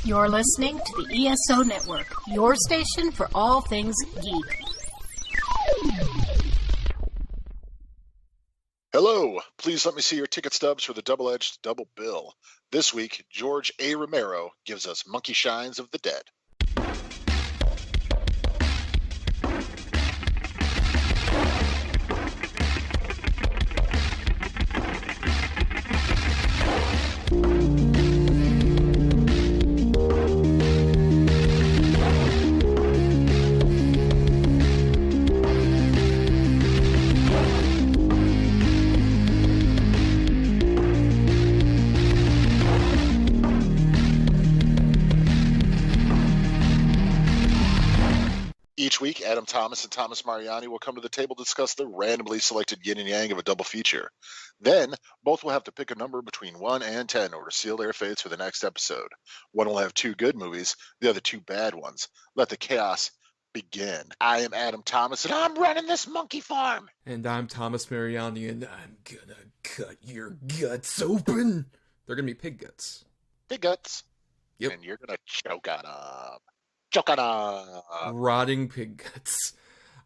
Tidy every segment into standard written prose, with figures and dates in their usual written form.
You're listening to the ESO Network, your station for all things geek. Hello, please let me see your ticket stubs for the double-edged double bill. This week, George A. Romero gives us Monkey Shines of the Dead. Each week, Adam Thomas and Thomas Mariani will come to the table to discuss the randomly selected yin and yang of a double feature. Then, both will have to pick a number between 1 and 10 in order to seal their fates for the next episode. One will have 2 good movies, the other 2 bad ones. Let the chaos begin. I am Adam Thomas, and I'm running this monkey farm! And I'm Thomas Mariani, and I'm gonna cut your guts open! They're gonna be pig guts. Pig guts. Yep. And you're gonna choke on them. Choke on them. Rotting pig guts.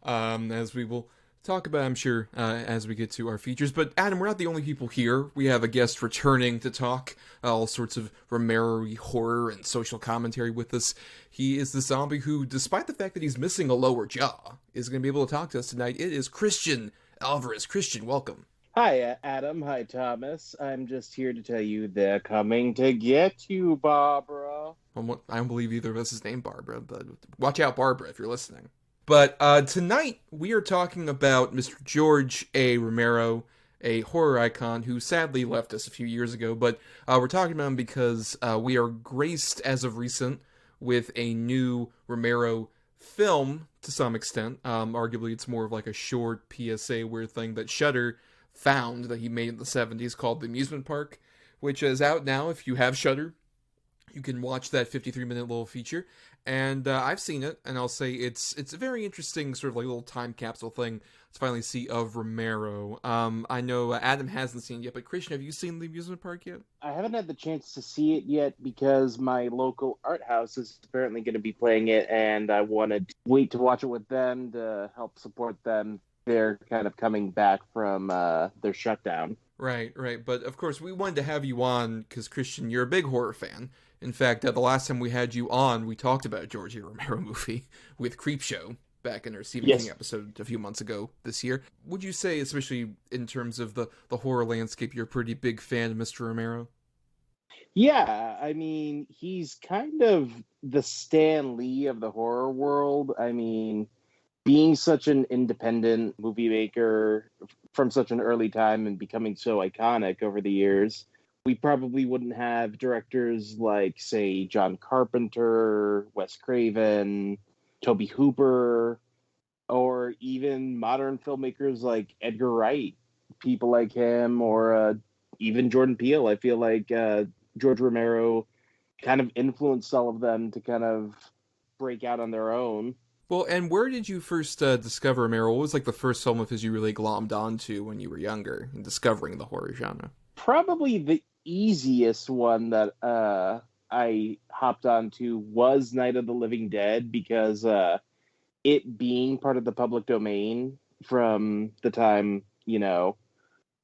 As we will talk about, I'm sure, as we get to our features. But Adam, we're not the only people here. We have a guest returning to talk all sorts of Romero-y horror and social commentary with us. He is the zombie who, despite the fact that he's missing a lower jaw, is going to be able to talk to us tonight. It is Christian Alvarez. Christian, welcome. Hi, Adam. Hi, Thomas. I'm just here to tell you they're coming to get you, Barbara. I don't believe either of us is named Barbara, but watch out, Barbara, if you're listening. But tonight, we are talking about Mr. George A. Romero, a horror icon who sadly left us a few years ago, but we're talking about him because we are graced, as of recent, with a new Romero film, to some extent. Arguably, it's more of like a short PSA weird thing that Shudder found that he made in the 70s called The Amusement Park, which is out now. If you have Shudder, you can watch that 53-minute little feature, and I've seen it, and I'll say it's a very interesting sort of like little time capsule thing to finally see of Romero. I know Adam hasn't seen it yet, but Christian, have you seen The Amusement Park yet? I haven't had the chance to see it yet because my local art house is apparently going to be playing it, and I wanted to wait to watch it with them to help support them. They're kind of coming back from their shutdown. Right. But, of course, we wanted to have you on because, Christian, you're a big horror fan. In fact, the last time we had you on, we talked about a George A. Romero movie with Creepshow back in our Stephen King episode a few months ago this year. Would you say, especially in terms of the horror landscape, you're a pretty big fan of Mr. Romero? Yeah, I mean, he's kind of the Stan Lee of the horror world. I mean, being such an independent movie maker from such an early time and becoming so iconic over the years, we probably wouldn't have directors like, say, John Carpenter, Wes Craven, Tobe Hooper, or even modern filmmakers like Edgar Wright, people like him, or even Jordan Peele. I feel like George Romero kind of influenced all of them to kind of break out on their own. Well, and where did you first discover Romero? What was like the first film of his you really glommed onto when you were younger in discovering the horror genre? Probably the easiest one that I hopped onto was Night of the Living Dead because it being part of the public domain from the time,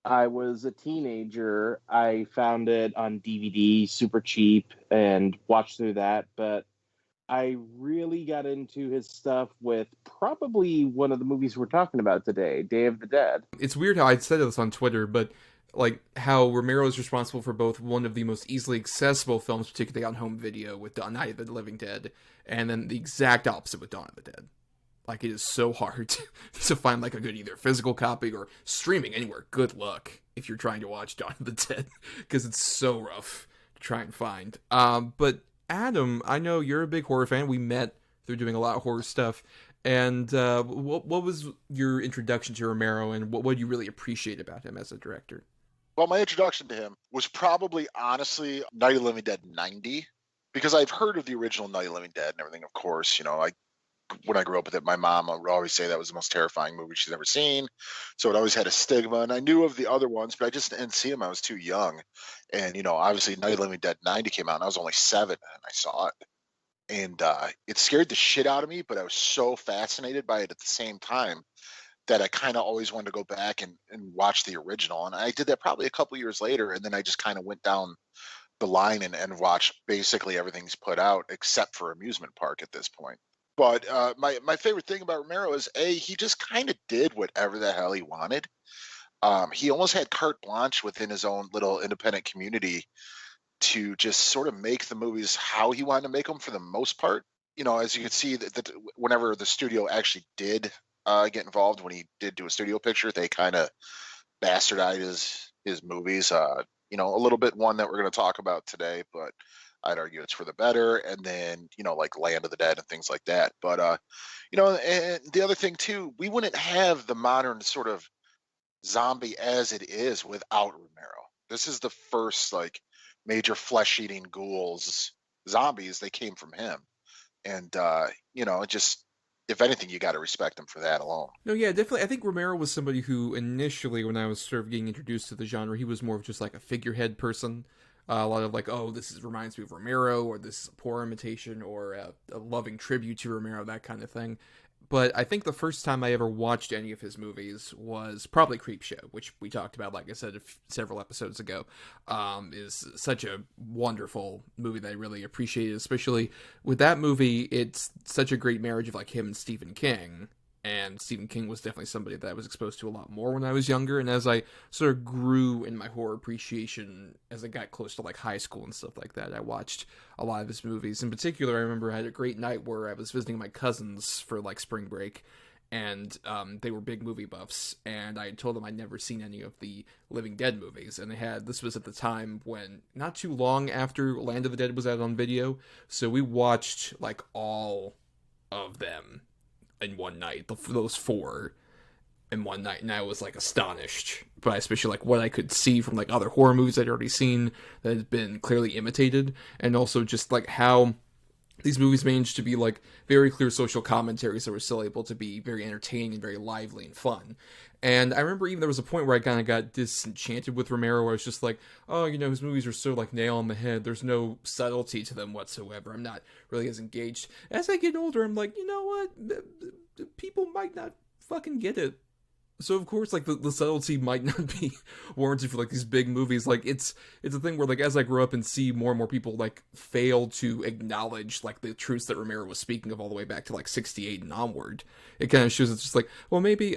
I was a teenager. I found it on DVD super cheap and watched through that, but I really got into his stuff with probably one of the movies we're talking about today, Day of the Dead. It's weird how I said this on Twitter, but like how Romero is responsible for both one of the most easily accessible films, particularly on home video, with Night of the Living Dead, and then the exact opposite with Dawn of the Dead. Like, it is so hard to find like a good either physical copy or streaming anywhere. Good luck if you're trying to watch Dawn of the Dead, because it's so rough to try and find. But Adam, I know you're a big horror fan. We met through doing a lot of horror stuff. And what was your introduction to Romero, and what do you really appreciate about him as a director? Well, my introduction to him was probably, honestly, Night of the Living Dead 90, because I've heard of the original Night of the Living Dead and everything, of course. I when I grew up with it, my mom would always say that was the most terrifying movie she's ever seen. So it always had a stigma. And I knew of the other ones, but I just didn't see them. I was too young. And, obviously Night of the Living Dead 90 came out and I was only 7 and I saw it. And it scared the shit out of me, but I was so fascinated by it at the same time that I kind of always wanted to go back and watch the original. And I did that probably a couple years later. And then I just kind of went down the line and watched basically everything's put out except for Amusement Park at this point. But my favorite thing about Romero is he just kind of did whatever the hell he wanted. He almost had carte blanche within his own little independent community to just sort of make the movies how he wanted to make them for the most part. As you can see that whenever the studio actually did get involved, when he did do a studio picture, they kind of bastardized his movies. A little bit one that we're going to talk about today, but I'd argue it's for the better. And then, like Land of the Dead and things like that. But, and the other thing too, we wouldn't have the modern sort of zombie as it is without Romero. This is the first like major flesh-eating ghouls zombies. They came from him. And, just, if anything, you got to respect him for that alone. No, yeah, definitely. I think Romero was somebody who initially, when I was sort of getting introduced to the genre, he was more of just like a figurehead person. A lot of like, oh, reminds me of Romero, or this is a poor imitation, or a loving tribute to Romero, that kind of thing. But I think the first time I ever watched any of his movies was probably Creepshow, which we talked about, like I said, several episodes ago. Is such a wonderful movie that I really appreciated, especially with that movie. It's such a great marriage of like him and Stephen King. And Stephen King was definitely somebody that I was exposed to a lot more when I was younger. And as I sort of grew in my horror appreciation, as I got close to like high school and stuff like that, I watched a lot of his movies. In particular, I remember I had a great night where I was visiting my cousins for like spring break. And they were big movie buffs. And I had told them I'd never seen any of the Living Dead movies. And this was at the time when, not too long after Land of the Dead was out on video. So we watched like all of them in one night, those 4 in one night, and I was like astonished by especially like what I could see from like other horror movies I'd already seen that had been clearly imitated, and also just like how these movies managed to be like very clear social commentaries that were still able to be very entertaining and very lively and fun. And I remember even there was a point where I kind of got disenchanted with Romero, where I was just like, oh, his movies are so like nail on the head. There's no subtlety to them whatsoever. I'm not really as engaged. As I get older, I'm like, you know what? People might not fucking get it. So of course, like the subtlety might not be warranted for like these big movies. Like it's a thing where like as I grow up and see more and more people like fail to acknowledge like the truths that Romero was speaking of all the way back to like 68 and onward, it kind of shows it's just like, well, maybe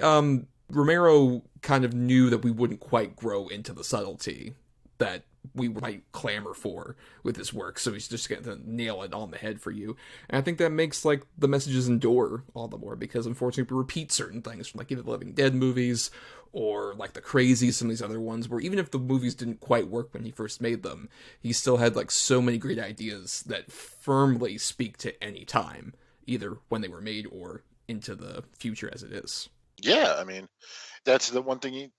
Romero kind of knew that we wouldn't quite grow into the subtlety that we might clamor for with his work, so he's just going to nail it on the head for you. And I think that makes like the messages endure all the more, because unfortunately we repeat certain things from like either the Living Dead movies or like the Crazies, some of these other ones, where even if the movies didn't quite work when he first made them, he still had like so many great ideas that firmly speak to any time, either when they were made or into the future as it is. Yeah, I mean, that's the one thing,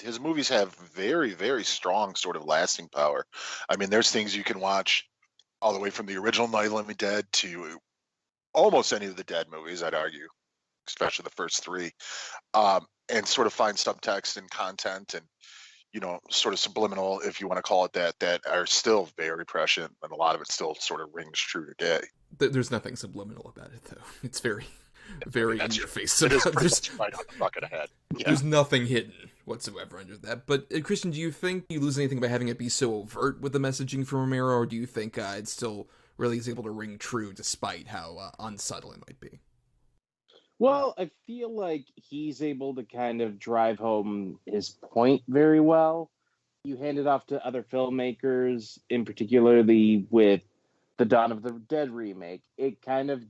his movies have very, very strong sort of lasting power. I mean, there's things you can watch all the way from the original Night of the Living Dead to almost any of the Dead movies, I'd argue, especially the first 3, and sort of find subtext and content and, sort of subliminal, if you want to call it that are still very prescient, and a lot of it still sort of rings true today. There's nothing subliminal about it, though. It's very in your face. It is pretty much right on the bucket ahead. Yeah. There's nothing hidden whatsoever under that. But Christian, do you think you lose anything by having it be so overt with the messaging from Romero, or do you think it still really is able to ring true despite how unsubtle it might be? Well, I feel like he's able to kind of drive home his point very well. You hand it off to other filmmakers, in particularly with the Dawn of the Dead remake. It kind of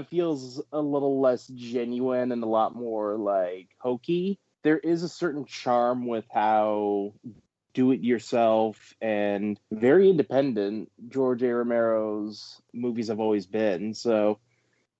feels a little less genuine and a lot more like hokey. There is a certain charm with how do-it-yourself and very independent George A. Romero's movies have always been. So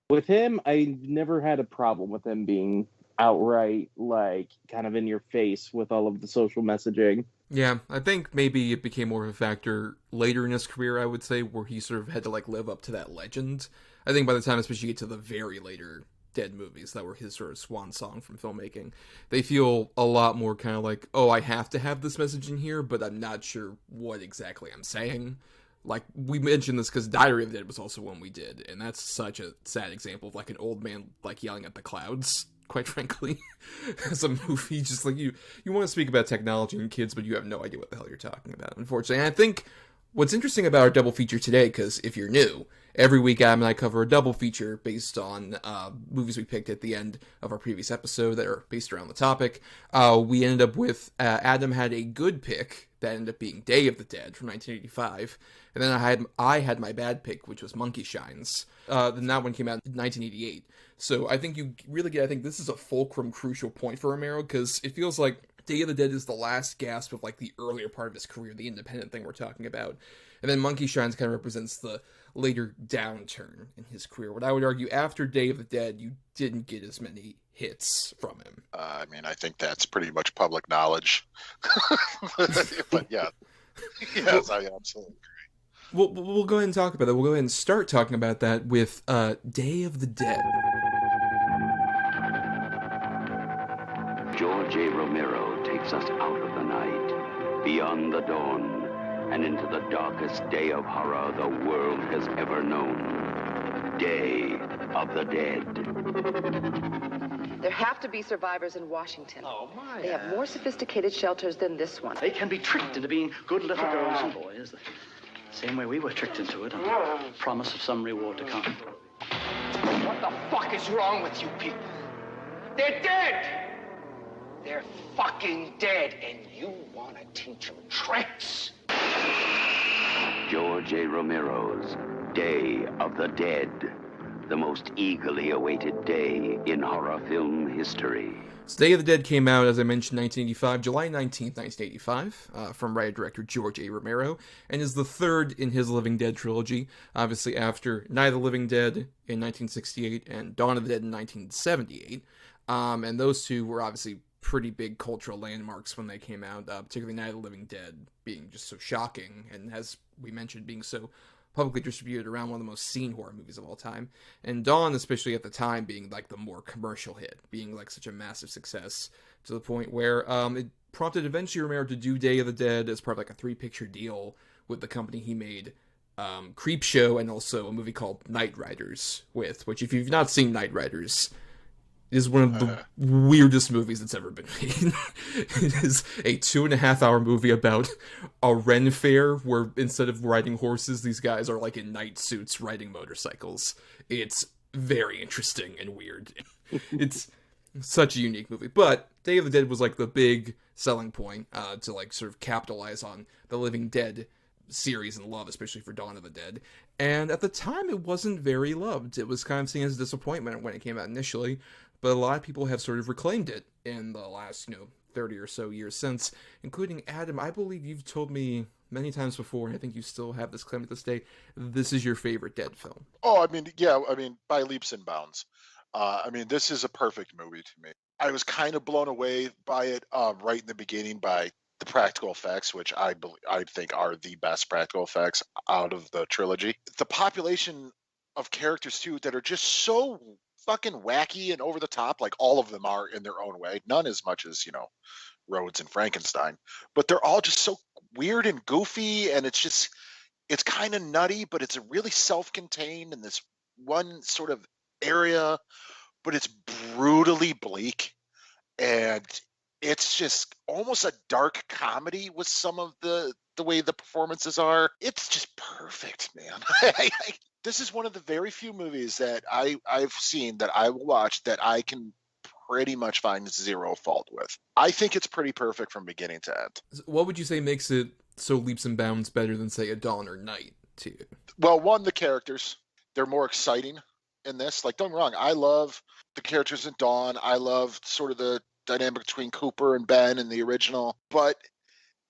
with him, I never had a problem with him being outright, like, kind of in your face with all of the social messaging. Yeah, I think maybe it became more of a factor later in his career, I would say, where he sort of had to like live up to that legend. I think by the time, especially you get to the very later Dead movies that were his sort of swan song from filmmaking, they feel a lot more kind of like, oh, I have to have this message in here, but I'm not sure what exactly I'm saying. Like, we mentioned this because Diary of the Dead was also one we did, and that's such a sad example of like an old man like yelling at the clouds, quite frankly, as a movie. Just like you want to speak about technology and kids, but you have no idea what the hell you're talking about, unfortunately. And I think what's interesting about our double feature today, because if you're new, every week Adam and I cover a double feature based on movies we picked at the end of our previous episode that are based around the topic. We ended up with Adam had a good pick that ended up being Day of the Dead from 1985, and then I had my bad pick, which was Monkey Shines. Then that one came out in 1988. So I think you really get, I think this is a fulcrum crucial point for Romero, because it feels like Day of the Dead is the last gasp of like the earlier part of his career, the independent thing we're talking about. And then Monkey Shines kind of represents the later downturn in his career. What I would argue, after Day of the Dead, you didn't get as many hits from him. I mean, I think that's pretty much public knowledge. But yeah, yes, I absolutely agree. We'll go ahead and talk about that. We'll go ahead and start talking about that with Day of the Dead. George A. Romero takes us out of the night, beyond the dawn, and into the darkest day of horror the world has ever known. Day of the Dead. There have to be survivors in Washington. Oh, my. They have more sophisticated shelters than this one. They can be tricked into being good little girls and boys. The same way we were tricked into it on the promise of some reward to come. What the fuck is wrong with you people? They're dead! They're fucking dead, and you want to teach them tricks? George A. Romero's Day of the Dead. The most eagerly awaited day in horror film history. So Day of the Dead came out, as I mentioned, 1985, July 19th, 1985, from writer-director George A. Romero, and is the third in his Living Dead trilogy, obviously after Night of the Living Dead in 1968 and Dawn of the Dead in 1978. And those two were obviously pretty big cultural landmarks when they came out, particularly Night of the Living Dead being just so shocking, and as we mentioned, being so publicly distributed around one of the most seen horror movies of all time. And Dawn, especially at the time, being like the more commercial hit, being like such a massive success to the point where it prompted eventually Romero to do Day of the Dead as part of like a 3-picture deal with the company he made Creepshow and also a movie called Night Riders with, which if you've not seen Night Riders, is one of the weirdest movies that's ever been made. It is a 2.5-hour movie about a Ren fair where instead of riding horses, these guys are like in night suits riding motorcycles. It's very interesting and weird. It's such a unique movie. But Day of the Dead was like the big selling point to like sort of capitalize on the Living Dead series and love, especially for Dawn of the Dead. And at the time, it wasn't very loved. It was kind of seen as a disappointment when it came out initially. But a lot of people have sort of reclaimed it in the last, 30 or so years since, including Adam. I believe you've told me many times before, and I think you still have this claim to this day, this is your favorite Dead film. Oh, I mean, yeah, by leaps and bounds. This is a perfect movie to me. I was kind of blown away by it right in the beginning by the practical effects, which I think are the best practical effects out of the trilogy. The population of characters, too, that are just so fucking wacky and over the top, like all of them are in their own way. None as much as, Rhodes and Frankenstein, but they're all just so weird and goofy, and it's kind of nutty, but it's really self-contained in this one sort of area, but it's brutally bleak, and it's just almost a dark comedy with some of the way the performances are. It's just perfect, man. This is one of the very few movies that I've seen that I will watch that I can pretty much find zero fault with. I think it's pretty perfect from beginning to end. What would you say makes it so leaps and bounds better than, say, a Dawn or Night to you? Well, one, the characters. They're more exciting in this. Like, don't get me wrong, I love the characters in Dawn. I love sort of the dynamic between Cooper and Ben in the original. But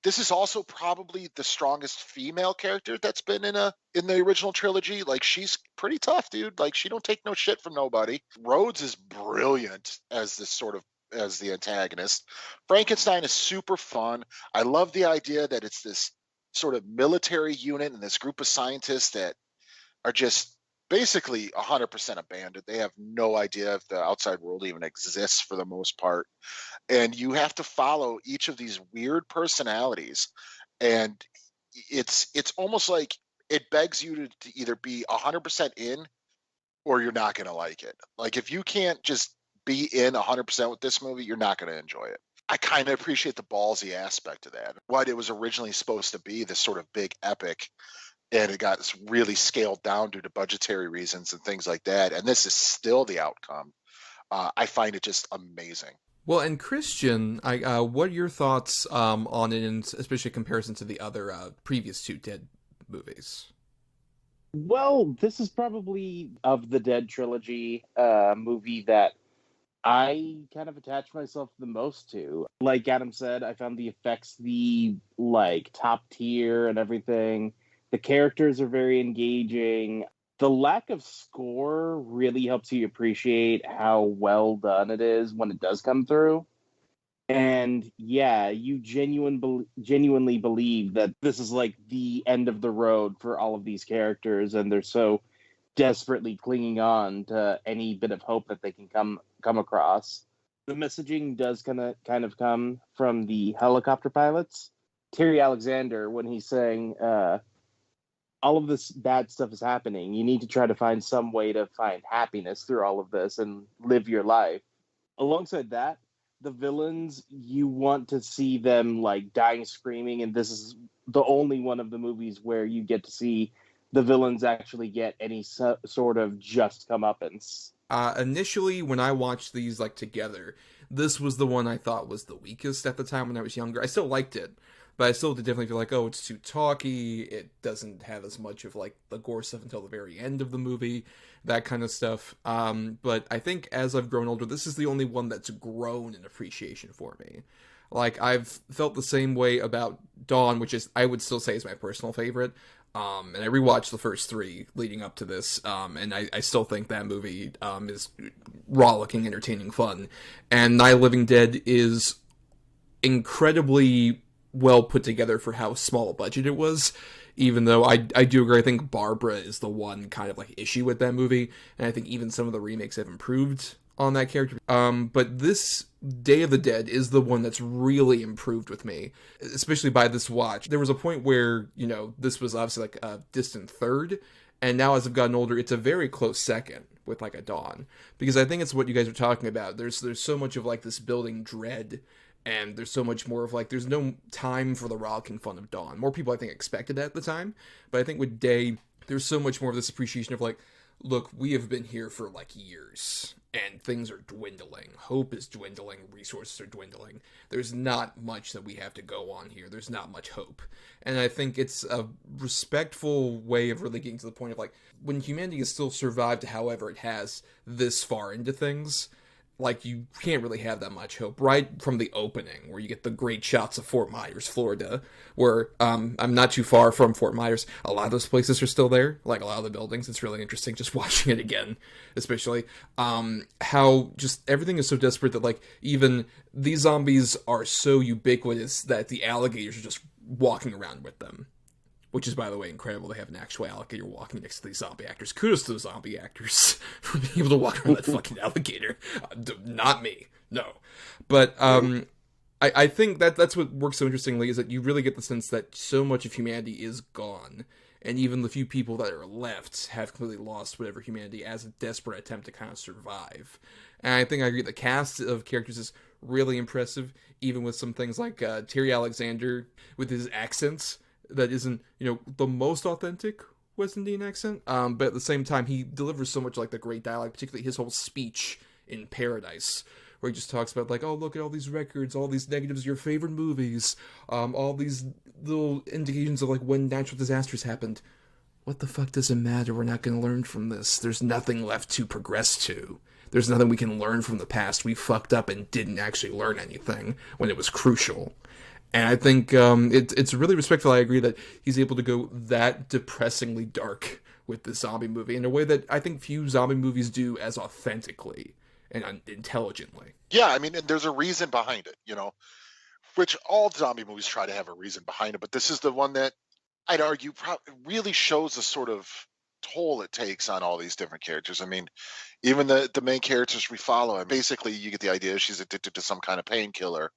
this is also probably the strongest female character that's been in the original trilogy. Like, she's pretty tough, dude. Like, she don't take no shit from nobody. Rhodes is brilliant as this sort of as the antagonist. Frankenstein is super fun. I love the idea that it's this sort of military unit and this group of scientists that are just basically 100% abandoned. They have no idea if the outside world even exists for the most part. And you have to follow each of these weird personalities. And it's almost like it begs you to either be 100% in or you're not going to like it. Like if you can't just be in 100% with this movie, you're not going to enjoy it. I kind of appreciate the ballsy aspect of that. What it was originally supposed to be, this sort of big epic, and it got really scaled down due to budgetary reasons and things like that. And this is still the outcome. I find it just amazing. Well, and Christian, what are your thoughts on it, and especially in comparison to the other previous two Dead movies? Well, this is probably of the Dead trilogy movie that I kind of attached myself the most to. Like Adam said, I found the effects the top tier and everything. The characters are very engaging. The lack of score really helps you appreciate how well done it is when it does come through. And yeah, you genuinely believe that this is like the end of the road for all of these characters, and they're so desperately clinging on to any bit of hope that they can come across. The messaging does kind of come from the helicopter pilots. Terry Alexander, when he's saying, all of this bad stuff is happening, you need to try to find some way to find happiness through all of this and live your life. Alongside that, the villains, you want to see them dying screaming, and this is the only one of the movies where you get to see the villains actually get any sort of just comeuppance. Initially, when I watched these together, this was the one I thought was the weakest at the time when I was younger. I still liked it, but I still did definitely feel like, oh, it's too talky. It doesn't have as much of the gore stuff until the very end of the movie, that kind of stuff. But I think as I've grown older, this is the only one that's grown in appreciation for me. I've felt the same way about Dawn, which is, I would still say, is my personal favorite. And I rewatched the first three leading up to this, and I still think that movie is rollicking, entertaining fun. And Night of the Living Dead is incredibly well put together for how small a budget it was, even though I do agree. I think Barbara is the one kind of issue with that movie, and I think even some of the remakes have improved on that character. But this Day of the Dead is the one that's really improved with me, especially by this watch. There was a point where, this was obviously a distant third, and now as I've gotten older, it's a very close second with a Dawn, because I think it's what you guys are talking about. There's so much of this building dread, and there's so much more of there's no time for the rollicking fun of Dawn. More people, I think, expected that at the time, but I think with Day, there's so much more of this appreciation of look, we have been here for years, and things are dwindling. Hope is dwindling. Resources are dwindling. There's not much that we have to go on here. There's not much hope. And I think it's a respectful way of really getting to the point of when humanity has still survived, however it has, this far into things, you can't really have that much hope. Right from the opening, where you get the great shots of Fort Myers, Florida, where I'm not too far from Fort Myers. A lot of those places are still there, a lot of the buildings. It's really interesting just watching it again, especially how just everything is so desperate that even these zombies are so ubiquitous that the alligators are just walking around with them. Which is, by the way, incredible. They have an actual alligator walking next to these zombie actors. Kudos to the zombie actors for being able to walk around that fucking alligator. Not me. No. But I think that's what works so interestingly, is that you really get the sense that so much of humanity is gone. And even the few people that are left have completely lost whatever humanity as a desperate attempt to kind of survive. And I think I agree the cast of characters is really impressive, even with some things like Terry Alexander with his accents. That isn't, the most authentic West Indian accent, but at the same time, he delivers so much the great dialogue, particularly his whole speech in Paradise, where he just talks about oh, look at all these records, all these negatives of your favorite movies, all these little indications of when natural disasters happened. What the fuck does it matter? We're not going to learn from this. There's nothing left to progress to. There's nothing we can learn from the past. We fucked up and didn't actually learn anything when it was crucial. And I think it's really respectful. I agree that he's able to go that depressingly dark with this zombie movie in a way that I think few zombie movies do as authentically and intelligently. Yeah, I mean, and there's a reason behind it, which all zombie movies try to have a reason behind it, but this is the one that I'd argue really shows the sort of toll it takes on all these different characters. I mean, even the main characters we follow, and basically you get the idea she's addicted to some kind of painkiller.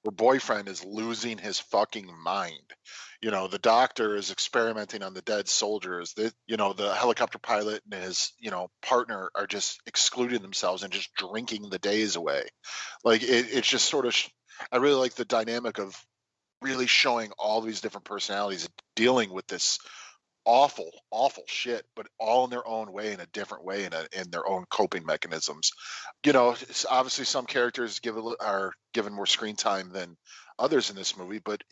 Her boyfriend is losing his fucking mind. The doctor is experimenting on the dead soldiers. The helicopter pilot and his, partner are just excluding themselves and just drinking the days away. Like it's just sort of, I really like the dynamic of really showing all these different personalities dealing with this awful, awful shit, but all in their own way, in a different way, in their own coping mechanisms. Obviously some characters are given more screen time than others in this movie, but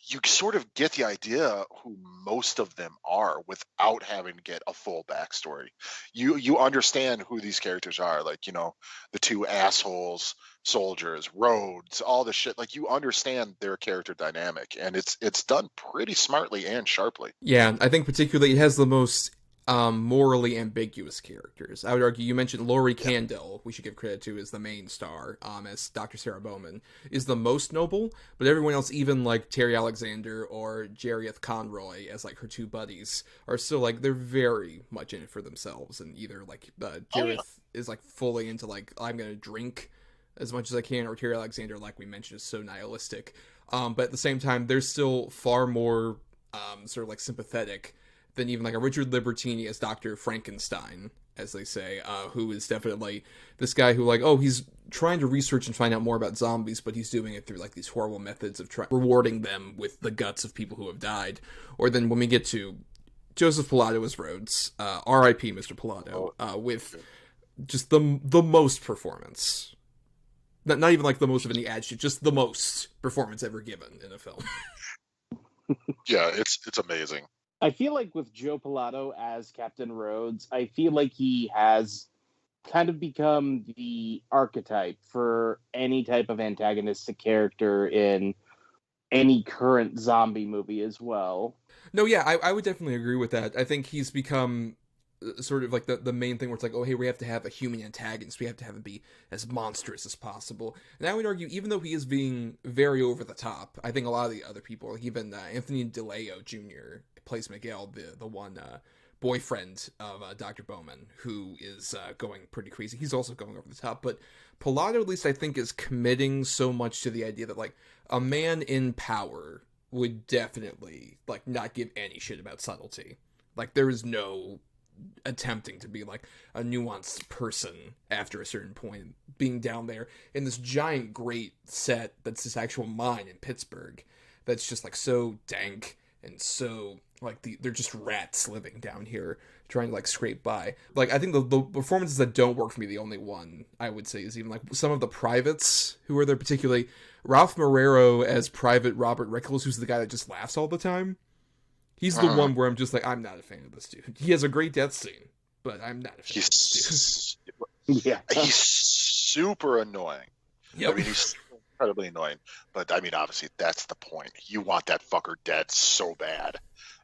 you sort of get the idea who most of them are without having to get a full backstory. You understand who these characters are, like, the two assholes soldiers, Rhodes, all the shit. Like, you understand their character dynamic, and it's done pretty smartly and sharply. Yeah, I think particularly it has the most morally ambiguous characters. I would argue, you mentioned Laurie Candle, we should give credit to, as the main star, as Dr. Sarah Bowman, is the most noble, but everyone else, even like Terry Alexander or Jareth Conroy as like her two buddies, are still like, they're very much in it for themselves, and either like Jareth is like fully into like, I'm gonna drink as much as I can, or Terry Alexander, like we mentioned, is so nihilistic, but at the same time they're still far more sort of like sympathetic than even like a Richard Libertini as Dr. Frankenstein, as they say, who is definitely this guy who like, he's trying to research and find out more about zombies, but he's doing it through like these horrible methods of rewarding them with the guts of people who have died. Or then when we get to Joseph Pilato as Rhodes, R.I.P. Mr. Pilato, with just the most performance. Not even like the most of any adjective, just the most performance ever given in a film. Yeah, it's amazing. I feel like with Joe Pilato as Captain Rhodes, I feel like he has kind of become the archetype for any type of antagonistic character in any current zombie movie as well. No, yeah, I would definitely agree with that. I think he's become sort of like the main thing where it's like, hey, we have to have a human antagonist. We have to have him be as monstrous as possible. And I would argue, even though he is being very over the top, I think a lot of the other people, like even Anthony DeLeo Jr. plays Miguel, the one boyfriend of Dr. Bowman, who is going pretty crazy. He's also going over the top, but Pilato, at least I think, is committing so much to the idea that like a man in power would definitely like not give any shit about subtlety. Like there is no attempting to be like a nuanced person after a certain point, being down there in this giant great set that's this actual mine in Pittsburgh that's just like so dank and so like they're just rats living down here trying to like scrape by. Like I think the performances that don't work for me, the only one I would say is even like some of the privates who are there, particularly Ralph Marrero as Private Robert Rickles, who's the guy that just laughs all the time. He's the one where I'm just like, I'm not a fan of this dude. He has a great death scene, but I'm not a fan of this dude. Yeah, he's super annoying. Yep. I mean, he's incredibly annoying, but I mean, obviously that's the point. You want that fucker dead so bad.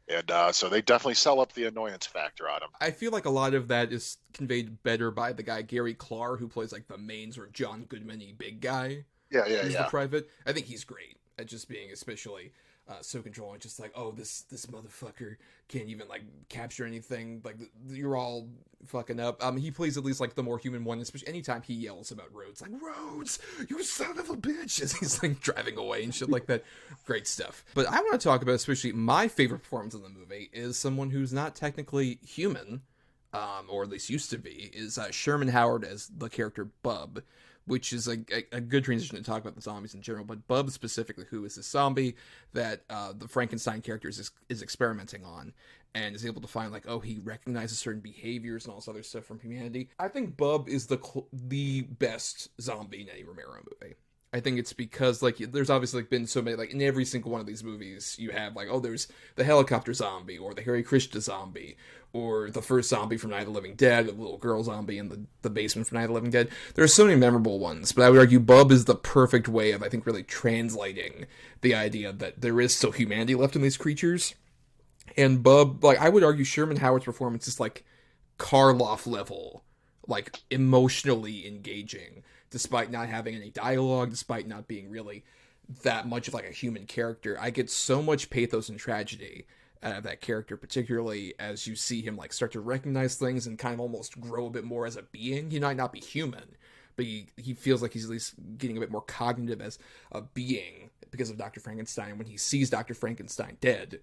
And so they definitely sell up the annoyance factor on him. I feel like a lot of that is conveyed better by the guy Gary Clark, who plays like the main sort of John Goodman-y big guy. Yeah. The private. I think he's great at just being especially so controlling, just like, this motherfucker can't even like capture anything, like you're all fucking up. He plays at least like the more human one, especially anytime he yells about Rhodes, like, Rhodes, you son of a bitch, as he's like driving away and shit like that. Great stuff. But I want to talk about especially my favorite performance in the movie is someone who's not technically human, or at least used to be, is Sherman Howard as the character Bub, which is a good transition to talk about the zombies in general, but Bub specifically, who is a zombie that the Frankenstein character is experimenting on, and is able to find, like, he recognizes certain behaviors and all this other stuff from humanity. I think Bub is the best zombie in any Romero movie. I think it's because, like, there's obviously been so many, like, in every single one of these movies, you have, like, there's the helicopter zombie, or the Harry Krishna zombie, or the first zombie from Night of the Living Dead, or the little girl zombie in the basement from Night of the Living Dead. There's so many memorable ones, but I would argue Bub is the perfect way of, I think, really translating the idea that there is still humanity left in these creatures. And Bub, like, I would argue Sherman Howard's performance is, like, Karloff level, like emotionally engaging, despite not having any dialogue, despite not being really that much of like a human character. I get so much pathos and tragedy out of that character, particularly as you see him like start to recognize things and kind of almost grow a bit more as a being. He might not be human, but he feels like he's at least getting a bit more cognitive as a being because of Dr. Frankenstein. When he sees Dr. Frankenstein dead,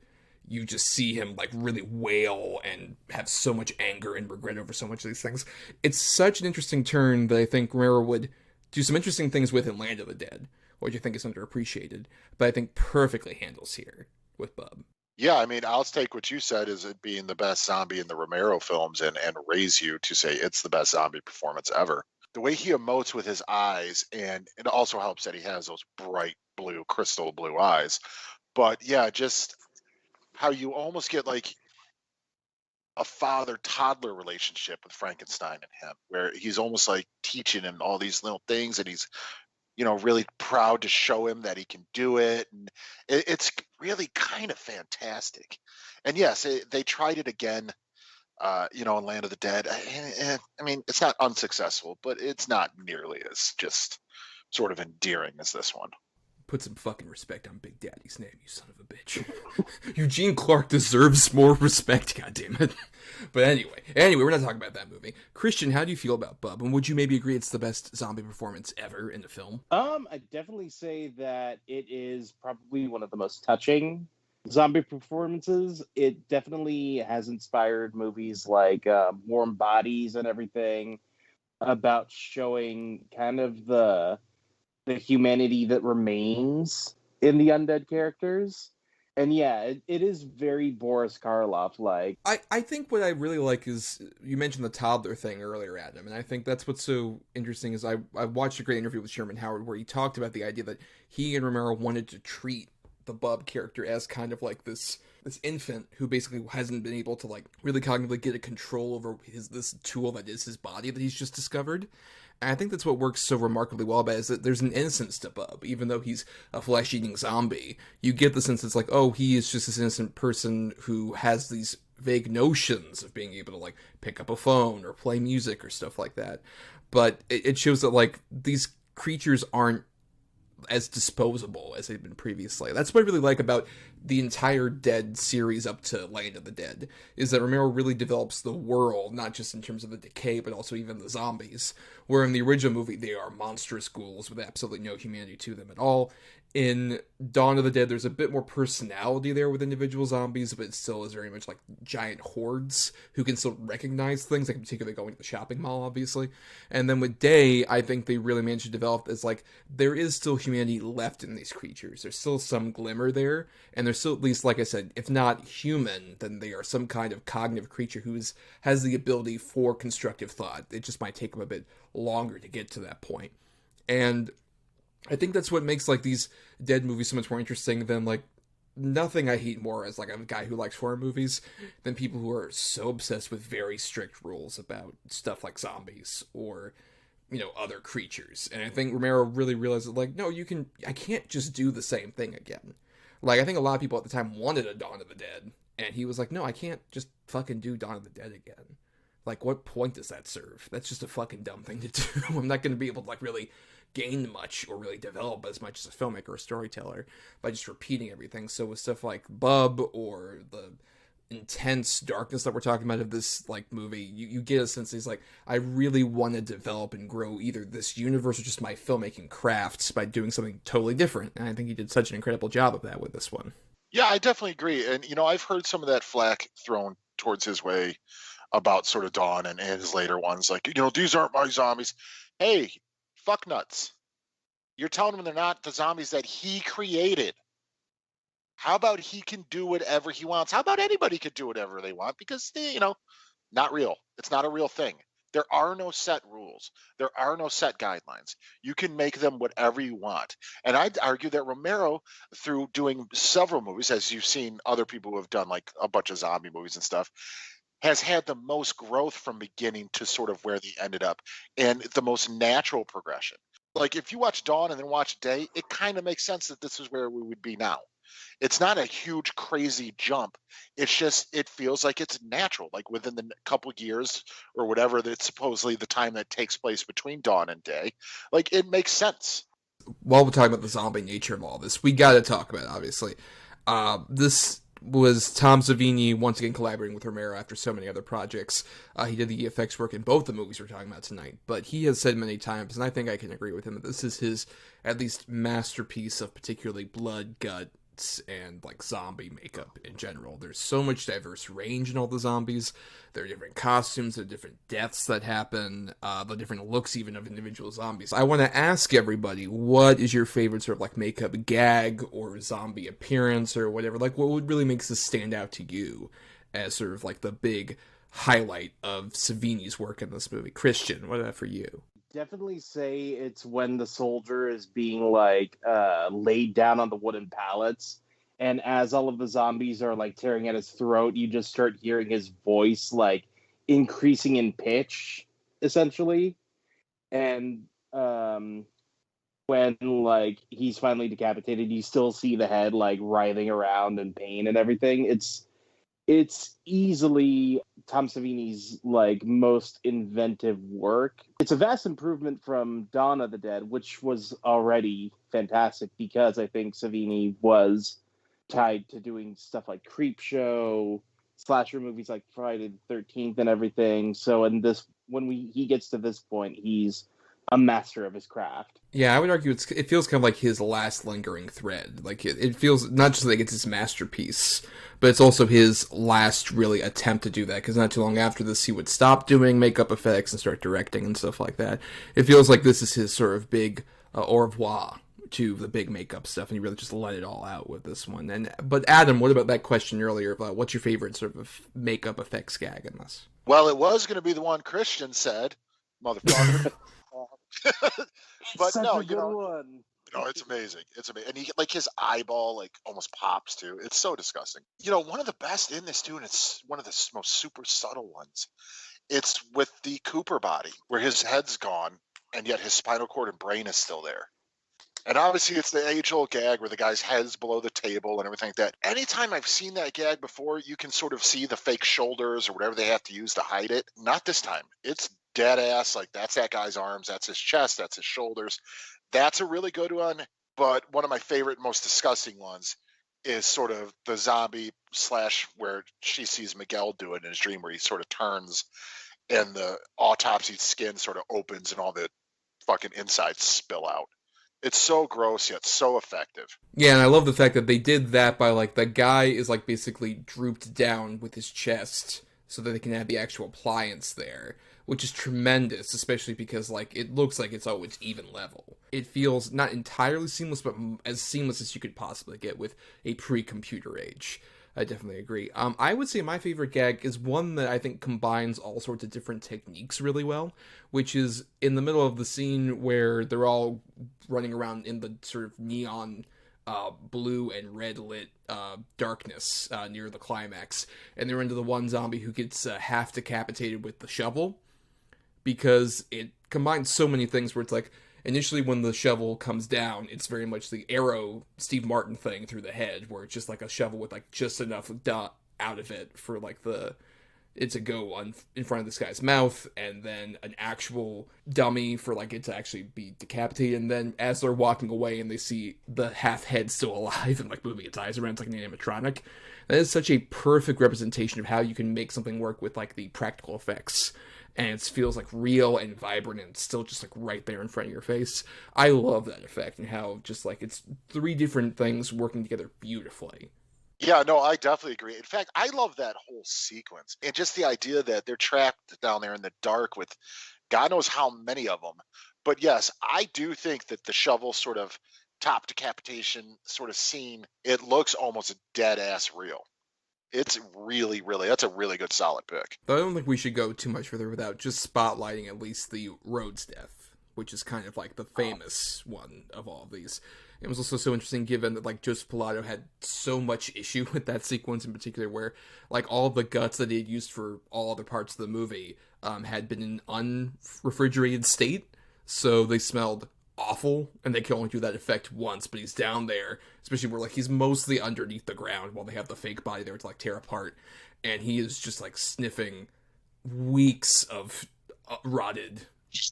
you just see him like really wail and have so much anger and regret over so much of these things. It's such an interesting turn that I think Romero would do some interesting things with in Land of the Dead, which I think is underappreciated, but I think perfectly handles here with Bub. Yeah, I mean, I'll take what you said as it being the best zombie in the Romero films and raise you to say it's the best zombie performance ever. The way he emotes with his eyes, and it also helps that he has those bright blue, crystal blue eyes. But yeah, just how you almost get like a father-toddler relationship with Frankenstein and him, where he's almost like teaching him all these little things, and he's really proud to show him that he can do it. And it's really kind of fantastic. And yes, they tried it again, in Land of the Dead. I mean, it's not unsuccessful, but it's not nearly as just sort of endearing as this one. Put some fucking respect on Big Daddy's name, you son of a bitch. Eugene Clark deserves more respect, goddammit. But anyway, we're not talking about that movie. Christian, how do you feel about Bub? And would you maybe agree it's the best zombie performance ever in the film? I definitely say that it is probably one of the most touching zombie performances. It definitely has inspired movies like Warm Bodies and everything, about showing kind of the humanity that remains in the undead characters. And yeah, it is very Boris Karloff like. I think what I really like is, you mentioned the toddler thing earlier, Adam, and I think that's what's so interesting is I watched a great interview with Sherman Howard where he talked about the idea that he and Romero wanted to treat the Bub character as kind of like this infant who basically hasn't been able to like really cognitively get a control over this tool that is his body that he's just discovered. And I think that's what works so remarkably well about it, is that there's an innocence to Bub. Even though he's a flesh-eating zombie, you get the sense it's like, oh, he is just this innocent person who has these vague notions of being able to like pick up a phone or play music or stuff like that. But it shows that like these creatures aren't as disposable as they've been previously. That's what I really like about the entire Dead series up to Land of the Dead, is that Romero really develops the world, not just in terms of the decay, but also even the zombies, where in the original movie they are monstrous ghouls with absolutely no humanity to them at all. In Dawn of the Dead, there's a bit more personality there with individual zombies, but it still is very much like giant hordes who can still recognize things, like particularly going to the shopping mall, obviously. And then with Day, I think they really managed to develop as like, there is still humanity left in these creatures. There's still some glimmer there, and they're still, at least, like I said, if not human, then they are some kind of cognitive creature who has the ability for constructive thought. It just might take them a bit longer to get to that point. And I think that's what makes like these Dead movies so much more interesting than like nothing I hate more as like a guy who likes horror movies than people who are so obsessed with very strict rules about stuff like zombies or other creatures. And I think Romero really realized that like, no, I can't just do the same thing again. Like I think a lot of people at the time wanted a Dawn of the Dead, and he was like, no, I can't just fucking do Dawn of the Dead again. Like, what point does that serve? That's just a fucking dumb thing to do. I'm not going to be able to like really gain much or really develop as much as a filmmaker or storyteller by just repeating everything. So with stuff like Bub or the intense darkness that we're talking about of this like movie, you get a sense he's like, I really want to develop and grow either this universe or just my filmmaking crafts by doing something totally different. And I think he did such an incredible job of that with this one. Yeah, I definitely agree. And I've heard some of that flack thrown towards his way about sort of Dawn and his later ones, like, these aren't my zombies. Hey, fuck nuts. You're telling them they're not the zombies that he created. How about he can do whatever he wants? How about anybody could do whatever they want? Because, not real. It's not a real thing. There are no set rules. There are no set guidelines. You can make them whatever you want. And I'd argue that Romero, through doing several movies, as you've seen other people who have done like a bunch of zombie movies and stuff, has had the most growth from beginning to sort of where they ended up and the most natural progression. Like if you watch Dawn and then watch Day, it kind of makes sense that this is where we would be now. It's not a huge, crazy jump. It's just, it feels like it's natural, like within the couple years or whatever, that's supposedly the time that takes place between dawn and day. Like, it makes sense. While we're talking about the zombie nature of all this, we got to talk about it, obviously. This was Tom Savini once again collaborating with Romero after so many other projects. He did the effects work in both the movies we're talking about tonight, but he has said many times, and I think I can agree with him, that this is his, at least, masterpiece of particularly blood, guts, and like zombie makeup in general. There's so much diverse range in all the zombies. There are different costumes, there are different deaths that happen, the different looks even of individual zombies. I want to ask everybody, what is your favorite sort of like makeup gag or zombie appearance or whatever? Like, what really makes this stand out to you as sort of like the big highlight of Savini's work in this movie? Christian, what about for you? Definitely say it's when the soldier is being like laid down on the wooden pallets, and as all of the zombies are like tearing at his throat, you just start hearing his voice like increasing in pitch, essentially. And when like he's finally decapitated, you still see the head like writhing around in pain and everything. It's easily Tom Savini's like most inventive work. It's a vast improvement from Dawn of the Dead, which was already fantastic because I think Savini was tied to doing stuff like Creepshow, slasher movies like Friday the 13th and everything. So in this, when he gets to this point, he's a master of his craft. Yeah, I would argue it feels kind of like his last lingering thread. Like, it feels not just like it's his masterpiece, but it's also his last really attempt to do that, because not too long after this, he would stop doing makeup effects and start directing and stuff like that. It feels like this is his sort of big au revoir to the big makeup stuff, and he really just let it all out with this one. But Adam, what about that question earlier about what's your favorite sort of makeup effects gag in this? Well, it was going to be the one Christian said, motherfucker. But no, one. No, it's amazing. It's amazing. And he, like, his eyeball, like, almost pops, too. It's so disgusting. One of the best in this, too, and it's one of the most super subtle ones. It's with the Cooper body, where his head's gone, and yet his spinal cord and brain is still there. And obviously, it's the age-old gag where the guy's head's below the table and everything like that. Anytime I've seen that gag before, you can sort of see the fake shoulders or whatever they have to use to hide it. Not this time. It's dead ass. Like, that's that guy's arms, that's his chest, that's his shoulders. That's a really good one. But one of my favorite, most disgusting ones is sort of the zombie / where she sees Miguel do it in his dream, where he sort of turns and the autopsied skin sort of opens and all the fucking insides spill out. It's so gross yet so effective. Yeah, and I love the fact that they did that by, like, the guy is, like, basically drooped down with his chest so that they can have the actual appliance there, which is tremendous, especially because, like, it looks like it's always even level. It feels not entirely seamless, but as seamless as you could possibly get with a pre-computer age. I definitely agree. I would say my favorite gag is one that I think combines all sorts of different techniques really well, which is in the middle of the scene where they're all running around in the sort of neon blue and red lit darkness near the climax, and they're into the one zombie who gets half decapitated with the shovel, because it combines so many things where it's like, initially when the shovel comes down, it's very much the Arrow Steve Martin thing through the head, where it's just like a shovel with like just enough dot out of it for like it to go in front of this guy's mouth, and then an actual dummy for like it to actually be decapitated. And then as they're walking away and they see the half head still alive and like moving its eyes around, it's like an animatronic. That is such a perfect representation of how you can make something work with like the practical effects, and it feels like real and vibrant, and it's still just like right there in front of your face. I love that effect, and how just like it's three different things working together beautifully. Yeah, no, I definitely agree. In fact, I love that whole sequence, and just the idea that they're trapped down there in the dark with God knows how many of them. But yes, I do think that the shovel sort of top decapitation sort of scene, it looks almost dead ass real. It's really, really, that's a really good solid pick. But I don't think we should go too much further without just spotlighting at least the Rhodes death, which is kind of like the famous one of all of these. It was also so interesting given that like Joseph Pilato had so much issue with that sequence in particular, where like all the guts that he had used for all other parts of the movie had been in unrefrigerated state, so they smelled awful, and they can only do that effect once, but he's down there, especially where, like, he's mostly underneath the ground while they have the fake body there to, like, tear apart, and he is just, like, sniffing weeks of rotted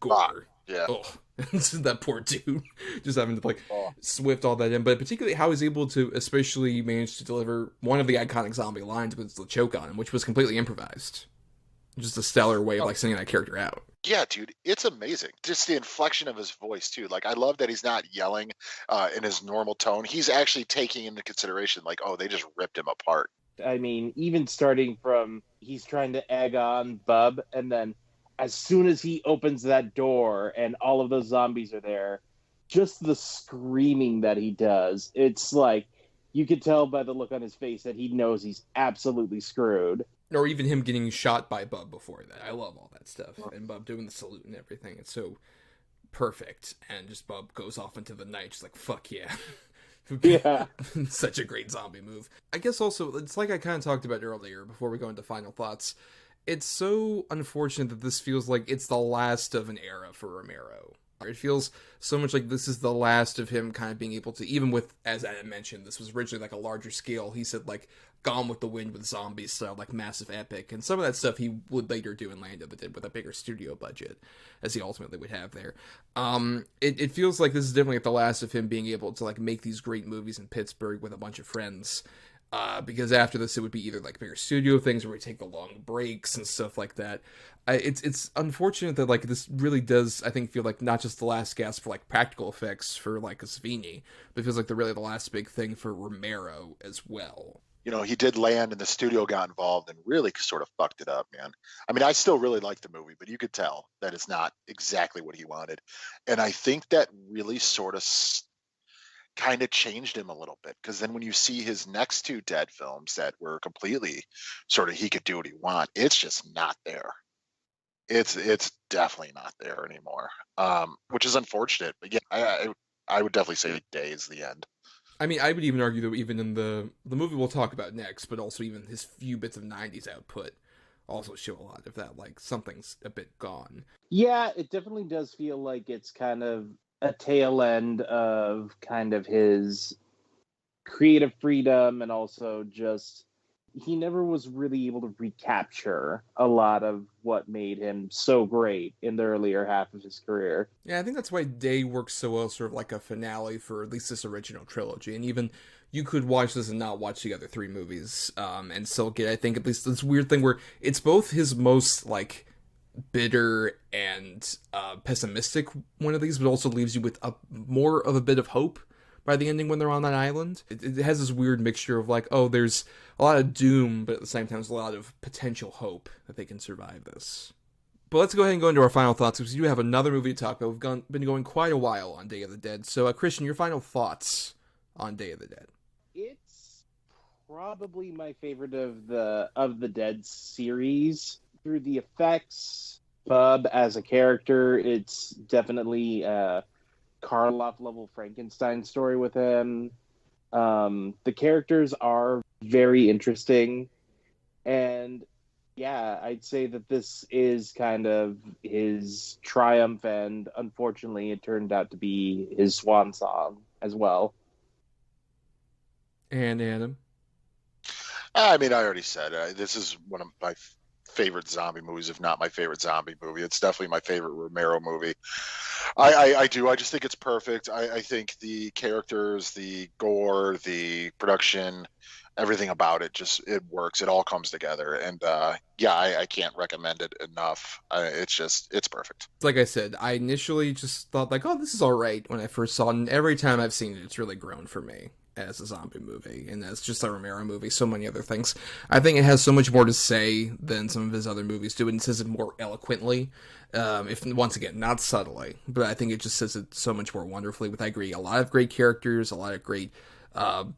gore. Yeah. Oh, that poor dude just having to, like, swift all that in. But particularly how he's able to especially manage to deliver one of the iconic zombie lines with the choke on him, which was completely improvised. Just a stellar way of, like, sending that character out. Yeah, dude, it's amazing. Just the inflection of his voice, too. Like, I love that he's not yelling in his normal tone. He's actually taking into consideration, like, oh, they just ripped him apart. I mean, even starting from he's trying to egg on Bub, and then as soon as he opens that door and all of those zombies are there, just the screaming that he does, it's like, you could tell by the look on his face that he knows he's absolutely screwed. Or even him getting shot by Bub before that. I love all that stuff. And Bub doing the salute and everything. It's so perfect. And just Bub goes off into the night, just like, fuck yeah. Yeah. Such a great zombie move. I guess also, it's like I kind of talked about earlier, before we go into final thoughts. It's so unfortunate that this feels like it's the last of an era for Romero. It feels so much like this is the last of him kind of being able to, even with, as Adam mentioned, this was originally like a larger scale. He said, like, Gone with the Wind with zombies style, like massive epic. And some of that stuff he would later do in Land of the Dead with a bigger studio budget, as he ultimately would have there. It feels like this is definitely the last of him being able to, like, make these great movies in Pittsburgh with a bunch of friends. Because after this, it would be either, like, bigger studio things where we take the long breaks and stuff like that. It's unfortunate that, like, this really does, I think, feel like not just the last gasp for, like, practical effects for, like, a Savini, but it feels like really the last big thing for Romero as well. You know, he did land and the studio got involved and really sort of fucked it up, man. I mean, I still really like the movie, but you could tell that it's not exactly what he wanted. And I think that really sort of kind of changed him a little bit, because then when you see his next two Dead films that were completely sort of he could do what he want, it's just not there. It's definitely not there anymore, which is unfortunate. But yeah, I would definitely say Day is the end. I mean, I would even argue that even in the movie we'll talk about next, but also even his few bits of 90s output also show a lot of that, like, something's a bit gone. Yeah, it definitely does feel like it's kind of a tail end of kind of his creative freedom, and also just he never was really able to recapture a lot of what made him so great in the earlier half of his career. Yeah, I think that's why Day works so well, sort of like a finale for at least this original trilogy. And even you could watch this and not watch the other three movies, and still get, I think, at least this weird thing where it's both his most, like, bitter and pessimistic one of these, but also leaves you with more of a bit of hope by the ending when they're on that island. It has this weird mixture of, like, oh, there's a lot of doom, but at the same time there's a lot of potential hope that they can survive this. But let's go ahead and go into our final thoughts, because we do have another movie to talk about. We've been going quite a while on Day of the Dead. So, Christian, your final thoughts on Day of the Dead? It's probably my favorite of the Dead series. Through the effects, Bub as a character, it's definitely Karloff level Frankenstein story with him. The characters are very interesting, and yeah, I'd say that this is kind of his triumph, and unfortunately it turned out to be his swan song as well. And Adam? I mean, I already said this is one of my favorite zombie movies, if not my favorite zombie movie. It's definitely my favorite Romero movie. I just think it's perfect. I think the characters, the gore, the production, everything about it, it works. It all comes together. And I can't recommend it enough. It's perfect. Like I said, I initially just thought, like, oh, this is all right when I first saw it. And every time I've seen it, it's really grown for me as a zombie movie, and as just a Romero movie, so many other things. I think it has so much more to say than some of his other movies do, and it says it more eloquently, if once again, not subtly, but I think it just says it so much more wonderfully, with, I agree, a lot of great characters, a lot of great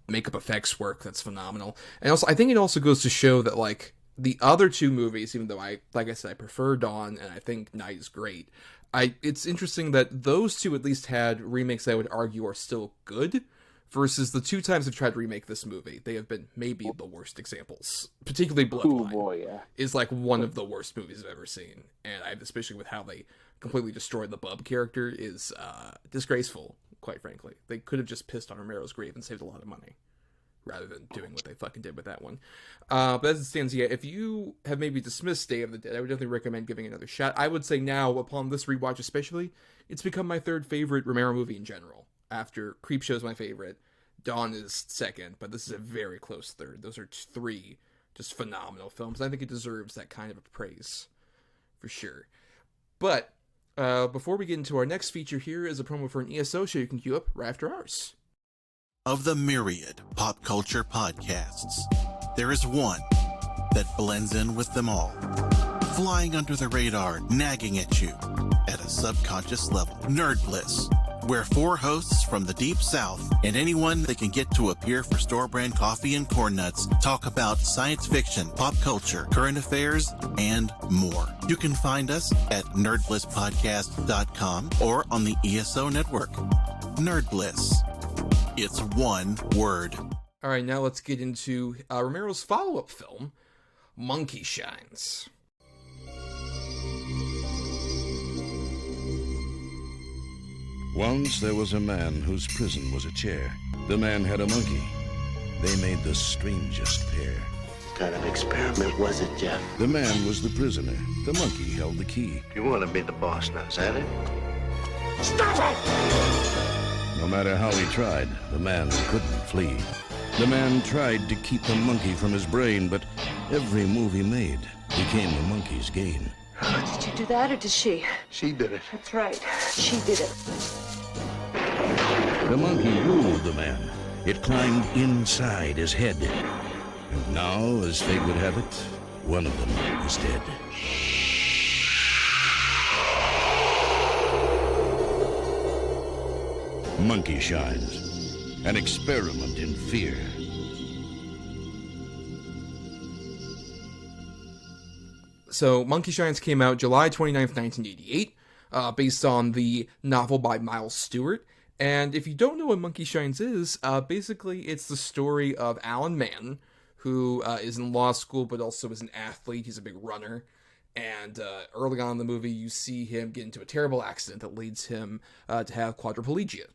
makeup effects work that's phenomenal. And also, I think it also goes to show that, like, the other two movies, even though I prefer Dawn, and I think Night is great, it's interesting that those two at least had remakes that I would argue are still good, versus the two times I've tried to remake this movie, they have been maybe the worst examples. Particularly Bloodline is like one of the worst movies I've ever seen, and especially with how they completely destroy the Bub character is disgraceful, quite frankly. They could have just pissed on Romero's grave and saved a lot of money, rather than doing what they fucking did with that one. But as it stands, yeah, if you have maybe dismissed Day of the Dead, I would definitely recommend giving it another shot. I would say now, upon this rewatch especially, it's become my third favorite Romero movie in general. After Creepshow is my favorite, Dawn is second, but this is a very close third. Those are three just phenomenal films. I think it deserves that kind of praise, for sure. But before we get into our next feature, here is a promo for an ESO show you can queue up right after ours. Of the myriad pop culture podcasts, there is one that blends in with them all, flying under the radar, nagging at you at a subconscious level. Nerd Bliss, where four hosts from the Deep South and anyone they can get to appear for store-brand coffee and corn nuts talk about science fiction, pop culture, current affairs, and more. You can find us at nerdblisspodcast.com or on the ESO network. Nerd Bliss. It's one word. All right, now let's get into Romero's follow-up film, Monkey Shines. Once there was a man whose prison was a chair. The man had a monkey. They made the strangest pair. What kind of experiment was it, Jeff? The man was the prisoner. The monkey held the key. You want to be the boss now, is that it? Stop it! No matter how he tried, the man couldn't flee. The man tried to keep the monkey from his brain, but every move he made became the monkey's gain. Did you do that, or did she? She did it. That's right. She did it. The monkey ruled the man. It climbed inside his head. And now, as fate would have it, one of them is dead. Monkey Shines, an experiment in fear. So, Monkey Shines came out July 29th, 1988, based on the novel by Miles Stewart. And if you don't know what Monkey Shines is, basically it's the story of Alan Mann, who is in law school but also is an athlete. He's a big runner. And early on in the movie, you see him get into a terrible accident that leads him to have quadriplegia.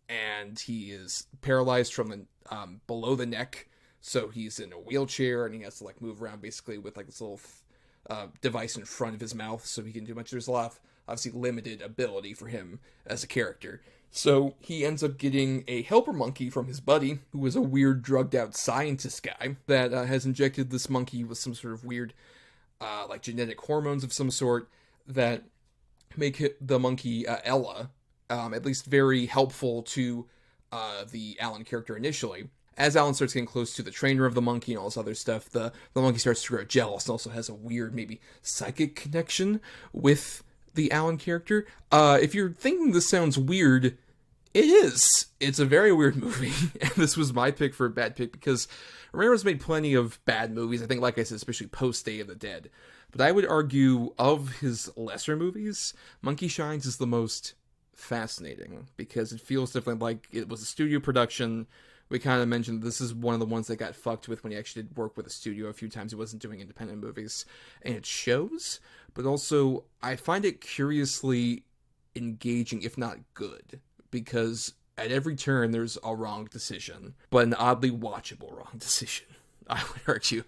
And he is paralyzed from the below the neck, so he's in a wheelchair, and he has to like move around basically with like this little device in front of his mouth, so he can do much. There's a lot of obviously limited ability for him as a character. So he ends up getting a helper monkey from his buddy, who is a weird drugged out scientist guy that has injected this monkey with some sort of weird like genetic hormones of some sort that make the monkey Ella at least very helpful to the Alan character initially. As Alan starts getting close to the trainer of the monkey and all this other stuff, the monkey starts to grow jealous and also has a weird, maybe psychic connection with the Alan character. If you're thinking this sounds weird, it is. It's a very weird movie, and this was my pick for a bad pick because Romero's made plenty of bad movies, I think, like I said, especially post Day of the Dead. But I would argue, of his lesser movies, Monkey Shines is the most fascinating because it feels definitely like it was a studio production. We kind of mentioned this is one of the ones that got fucked with when he actually did work with a studio a few times. He wasn't doing independent movies, and it shows. But also, I find it curiously engaging, if not good, because at every turn there's a wrong decision, but an oddly watchable wrong decision, I would argue.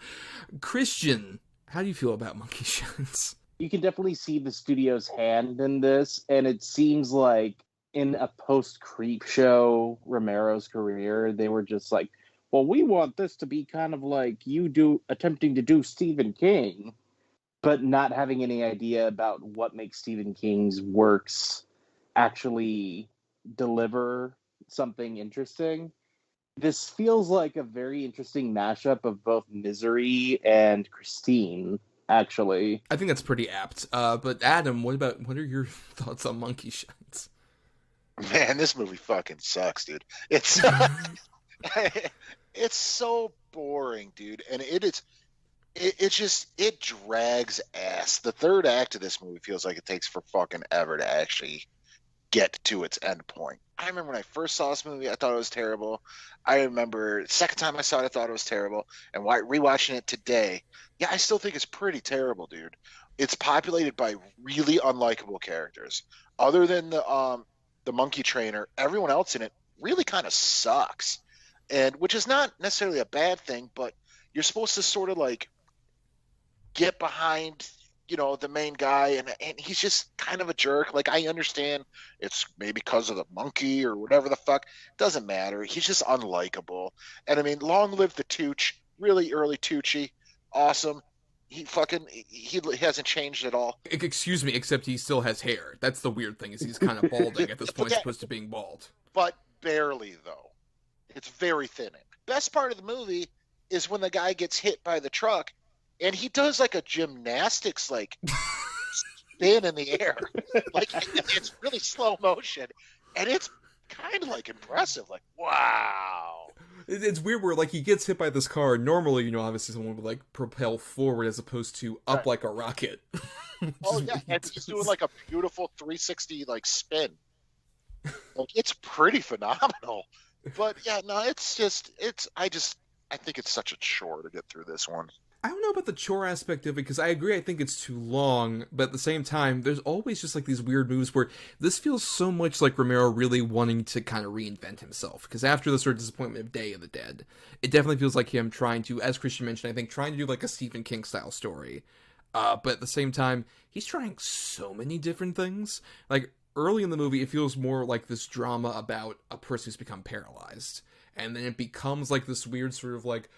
Christian, how do you feel about Monkey Shines? You can definitely see the studio's hand in this, and it seems like in a post-Creepshow Romero's career, they were just like, well, we want this to be kind of like you do attempting to do Stephen King, but not having any idea about what makes Stephen King's works actually deliver something interesting. This feels like a very interesting mashup of both Misery and Christine, actually. I think that's pretty apt. But Adam, what are your thoughts on Monkey Shines? Man, this movie fucking sucks, dude. It's it's so boring, dude, and it drags ass. The third act of this movie feels like it takes for fucking ever to actually get to its end point. I remember when I first saw this movie, I thought it was terrible. I remember the second time I saw it, I thought it was terrible. And rewatching it today, yeah, I still think it's pretty terrible, dude. it's populated by really unlikable characters. Other than the monkey trainer, everyone else in it really kind of sucks, and which is not necessarily a bad thing, but you're supposed to sort of like get behind, the main guy, and he's just kind of a jerk. Like, I understand it's maybe because of the monkey or whatever the fuck. Doesn't matter. He's just unlikable. And I mean, long live the Tooch. Really early Tucci. Awesome. He hasn't changed at all. Excuse me, except he still has hair. That's the weird thing, is he's kind of balding at this point, as opposed to being bald. But barely, though. It's very thinning. Best part of the movie is when the guy gets hit by the truck, and he does like a gymnastics like spin in the air. Like, it's really slow motion, and it's kind of like impressive. Like, wow. It's weird where like he gets hit by this car. Normally, obviously someone would like propel forward as opposed to up like a rocket. Oh yeah, and he's doing like a beautiful 360 like spin. Like, it's pretty phenomenal. But yeah, no, I think it's such a chore to get through this one. I don't know about the chore aspect of it, because I agree, I think it's too long, but at the same time, there's always just like these weird moves where this feels so much like Romero really wanting to kind of reinvent himself, because after the sort of disappointment of Day of the Dead, it definitely feels like him trying to, as Christian mentioned, I think, trying to do like a Stephen King style story, but at the same time, he's trying so many different things. Like, early in the movie, it feels more like this drama about a person who's become paralyzed, and then it becomes like this weird sort of like,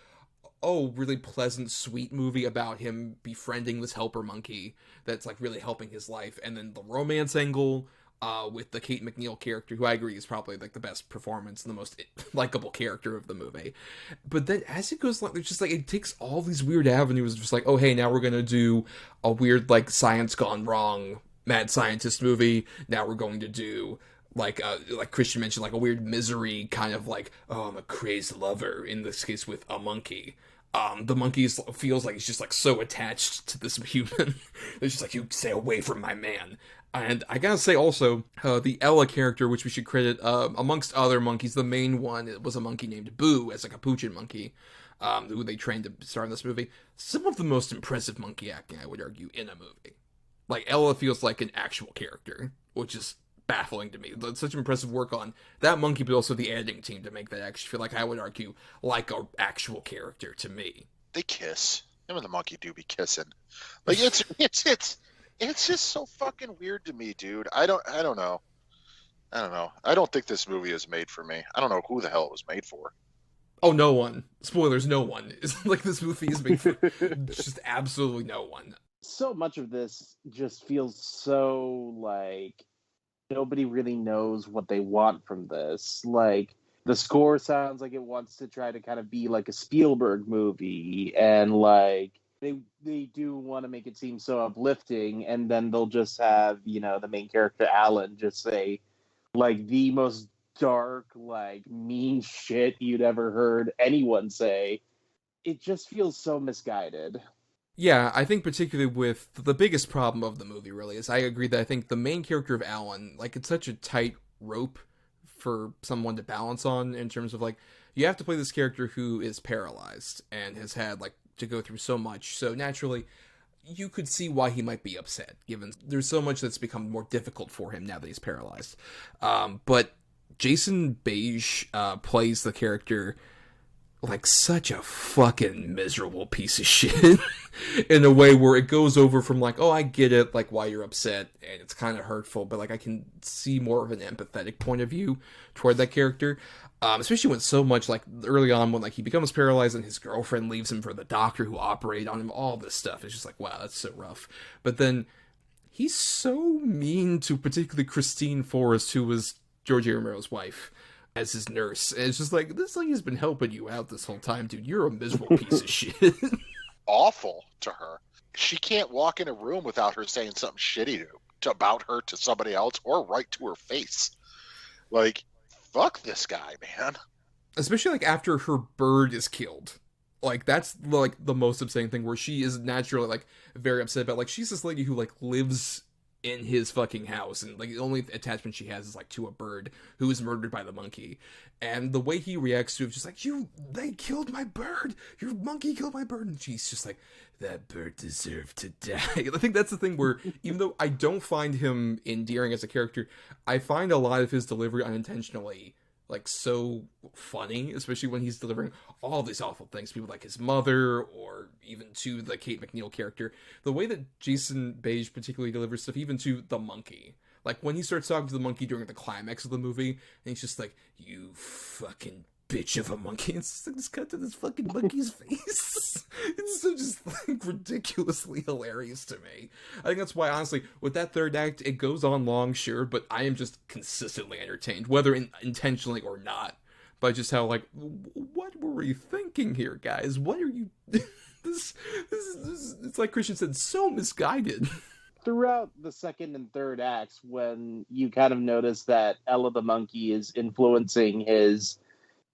really pleasant, sweet movie about him befriending this helper monkey that's like really helping his life, and then the romance angle with the Kate McNeil character, who I agree is probably like the best performance and the most likable character of the movie. But then as it goes along, there's just like, it takes all these weird avenues, just like, oh hey, now we're gonna do a weird like science gone wrong mad scientist movie. Now we're going to do like Christian mentioned, like a weird misery kind of like, oh, I'm a crazed lover, in this case with a monkey. The monkey feels like he's just like so attached to this human. It's just like, you stay away from my man. And I gotta say also, the Ella character, which we should credit, amongst other monkeys, the main one was a monkey named Boo, as a capuchin monkey, who they trained to star in this movie. Some of the most impressive monkey acting, I would argue, in a movie. Like, Ella feels like an actual character, which is baffling to me. Such impressive work on that monkey, but also the editing team to make that actually feel like, I would argue, like a actual character to me. They kiss. Him and the monkey do be kissing. Like, it's just so fucking weird to me, dude. I don't know. I don't think this movie is made for me. I don't know who the hell it was made for. Oh, no one. Spoilers, no one. It's like, this movie is made for just absolutely no one. So much of this just feels so like nobody really knows what they want from this. Like, the score sounds like it wants to try to kind of be like a Spielberg movie, and like they do want to make it seem so uplifting, and then they'll just have, the main character Alan just say like the most dark, like mean shit you'd ever heard anyone say. It just feels so misguided. Yeah, I think particularly with the biggest problem of the movie, really, is I agree that I think the main character of Alan, like, it's such a tight rope for someone to balance on, in terms of, like, you have to play this character who is paralyzed and has had, like, to go through so much. So naturally, you could see why he might be upset, given there's so much that's become more difficult for him now that he's paralyzed. But Jason Beige plays the character like such a fucking miserable piece of shit in a way where it goes over from like, oh, I get it, like why you're upset, and it's kind of hurtful, but like I can see more of an empathetic point of view toward that character, especially when so much like early on when like he becomes paralyzed and his girlfriend leaves him for the doctor who operated on him, all this stuff. It's just like, wow, that's so rough. But then he's so mean to particularly Christine Forrest, who was George A. Romero's wife, as his nurse. And it's just like, this lady's been helping you out this whole time, dude. You're a miserable piece of shit. Awful to her. She can't walk in a room without her saying something shitty about her to somebody else, or right to her face. Like, fuck this guy, man. Especially like after her bird is killed. Like, that's like the most upsetting thing, where she is naturally like very upset about, like, she's this lady who like lives in his fucking house, and like the only attachment she has is like to a bird who is murdered by the monkey. And the way he reacts to it, just like, they killed my bird, your monkey killed my bird, and she's just like, that bird deserved to die. I think that's the thing where, even though I don't find him endearing as a character, I find a lot of his delivery unintentionally like so funny, especially when he's delivering all these awful things, people like his mother, or even to the Kate McNeil character. The way that Jason Beige particularly delivers stuff, even to the monkey. Like when he starts talking to the monkey during the climax of the movie, and he's just like, you fucking bitch of a monkey, and it's just cut to this fucking monkey's face. It's so just like ridiculously hilarious to me. I think that's why, honestly, with that third act, it goes on long, sure, but I am just consistently entertained, whether intentionally or not, by just how, like, what were we thinking here, guys? What are you... this is, it's like Christian said, so misguided. Throughout the second and third acts, when you kind of notice that Ella the monkey is influencing his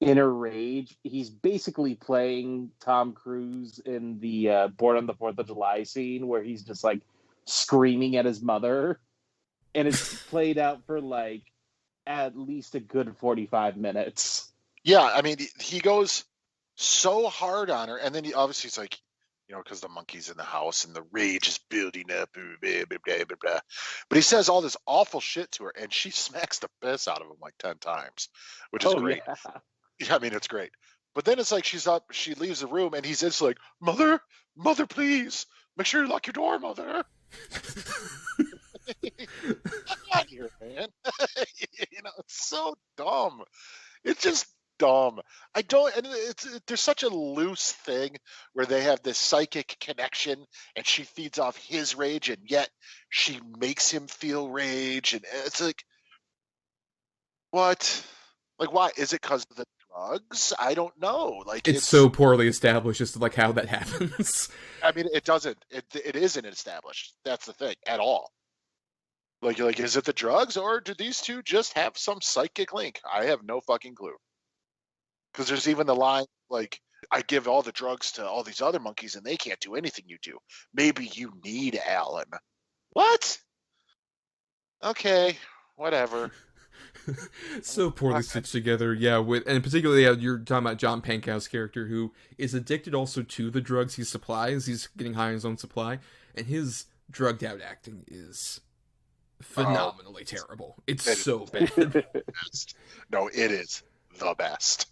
inner rage, he's basically playing Tom Cruise in the Born on the 4th of July scene, where he's just like screaming at his mother, and it's played out for like at least a good 45 minutes. Yeah, I mean, he goes so hard on her, and then obviously he's like, because the monkey's in the house and the rage is building up, blah, blah, blah, blah, blah. But he says all this awful shit to her, and she smacks the piss out of him like 10 times, which is great. Yeah, I mean, it's great. But then it's like she leaves the room, and he's just like, Mother, please, make sure you lock your door, Mother. I'm not here, man. It's so dumb. It's just dumb. There's such a loose thing where they have this psychic connection, and she feeds off his rage, and yet she makes him feel rage, and it's like, what? Like, why? Is it because of the drugs? I don't know. Like, it's so poorly established as to like how that happens. I mean, it doesn't. It isn't established. That's the thing at all. Like, is it the drugs, or do these two just have some psychic link? I have no fucking clue. Because there's even the line, like, I give all the drugs to all these other monkeys, and they can't do anything you do. Maybe you need Alan. What? Okay, whatever. So poorly stitched together, yeah. And particularly, you're talking about John Pankow's character, who is addicted also to the drugs he supplies. He's getting high on his own supply, and his drugged out acting is phenomenally terrible. It's so bad. No, it is the best.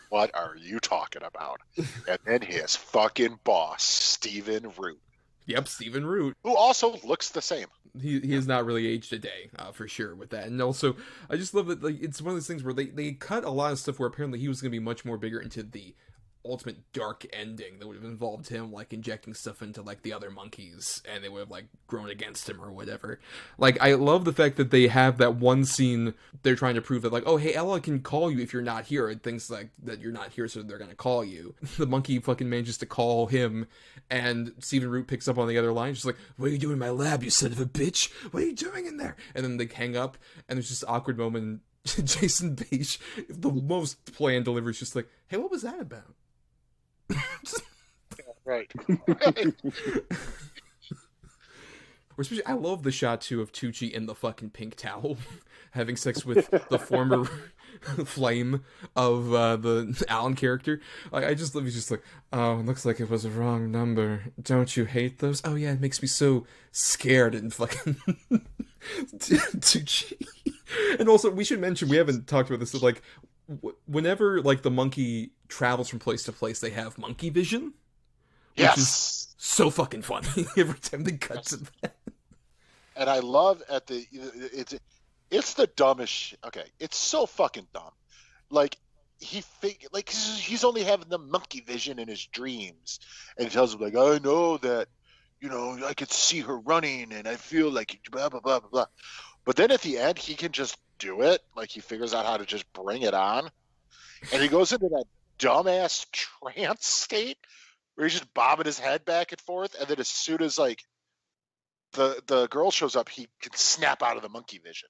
What are you talking about? And then his fucking boss, Stephen Root. Yep, Stephen Root. Who also looks the same. He has not really aged a day, for sure, with that. And also, I just love that, like, it's one of those things where they cut a lot of stuff where apparently he was going to be much more bigger into the ultimate dark ending that would have involved him, like, injecting stuff into, like, the other monkeys, and they would have, like, grown against him or whatever. Like, I love the fact that they have that one scene, they're trying to prove that, like, oh, hey, Ella can call you if you're not here, and things like that you're not here, so they're gonna call you. The monkey fucking manages to call him, and Stephen Root picks up on the other line, just like, what are you doing in my lab, you son of a bitch? What are you doing in there? And then they hang up, and there's just an awkward moment, and Jason Beige, the most planned delivery, is just like, hey, what was that about? Right. Especially, I love the shot too of Tucci in the fucking pink towel having sex with the former flame of the Alan character. Like, I just love, he's just like, oh, it looks like it was a wrong number. Don't you hate those? Oh yeah, it makes me so scared and fucking Tucci. And also, we should mention, we haven't talked about this, like, whenever, like, the monkey travels from place to place, they have monkey vision. Yes. Which is so fucking funny every time they cut to that. And I love it's the dumbest shit. Okay, it's so fucking dumb. Like, he's only having the monkey vision in his dreams, and he tells him, like, I know that, I could see her running, and I feel like blah blah blah blah blah. But then at the end, he can just do it. Like, he figures out how to just bring it on, and he goes into that dumbass trance state where he's just bobbing his head back and forth, and then as soon as, like, the girl shows up, he can snap out of the monkey vision.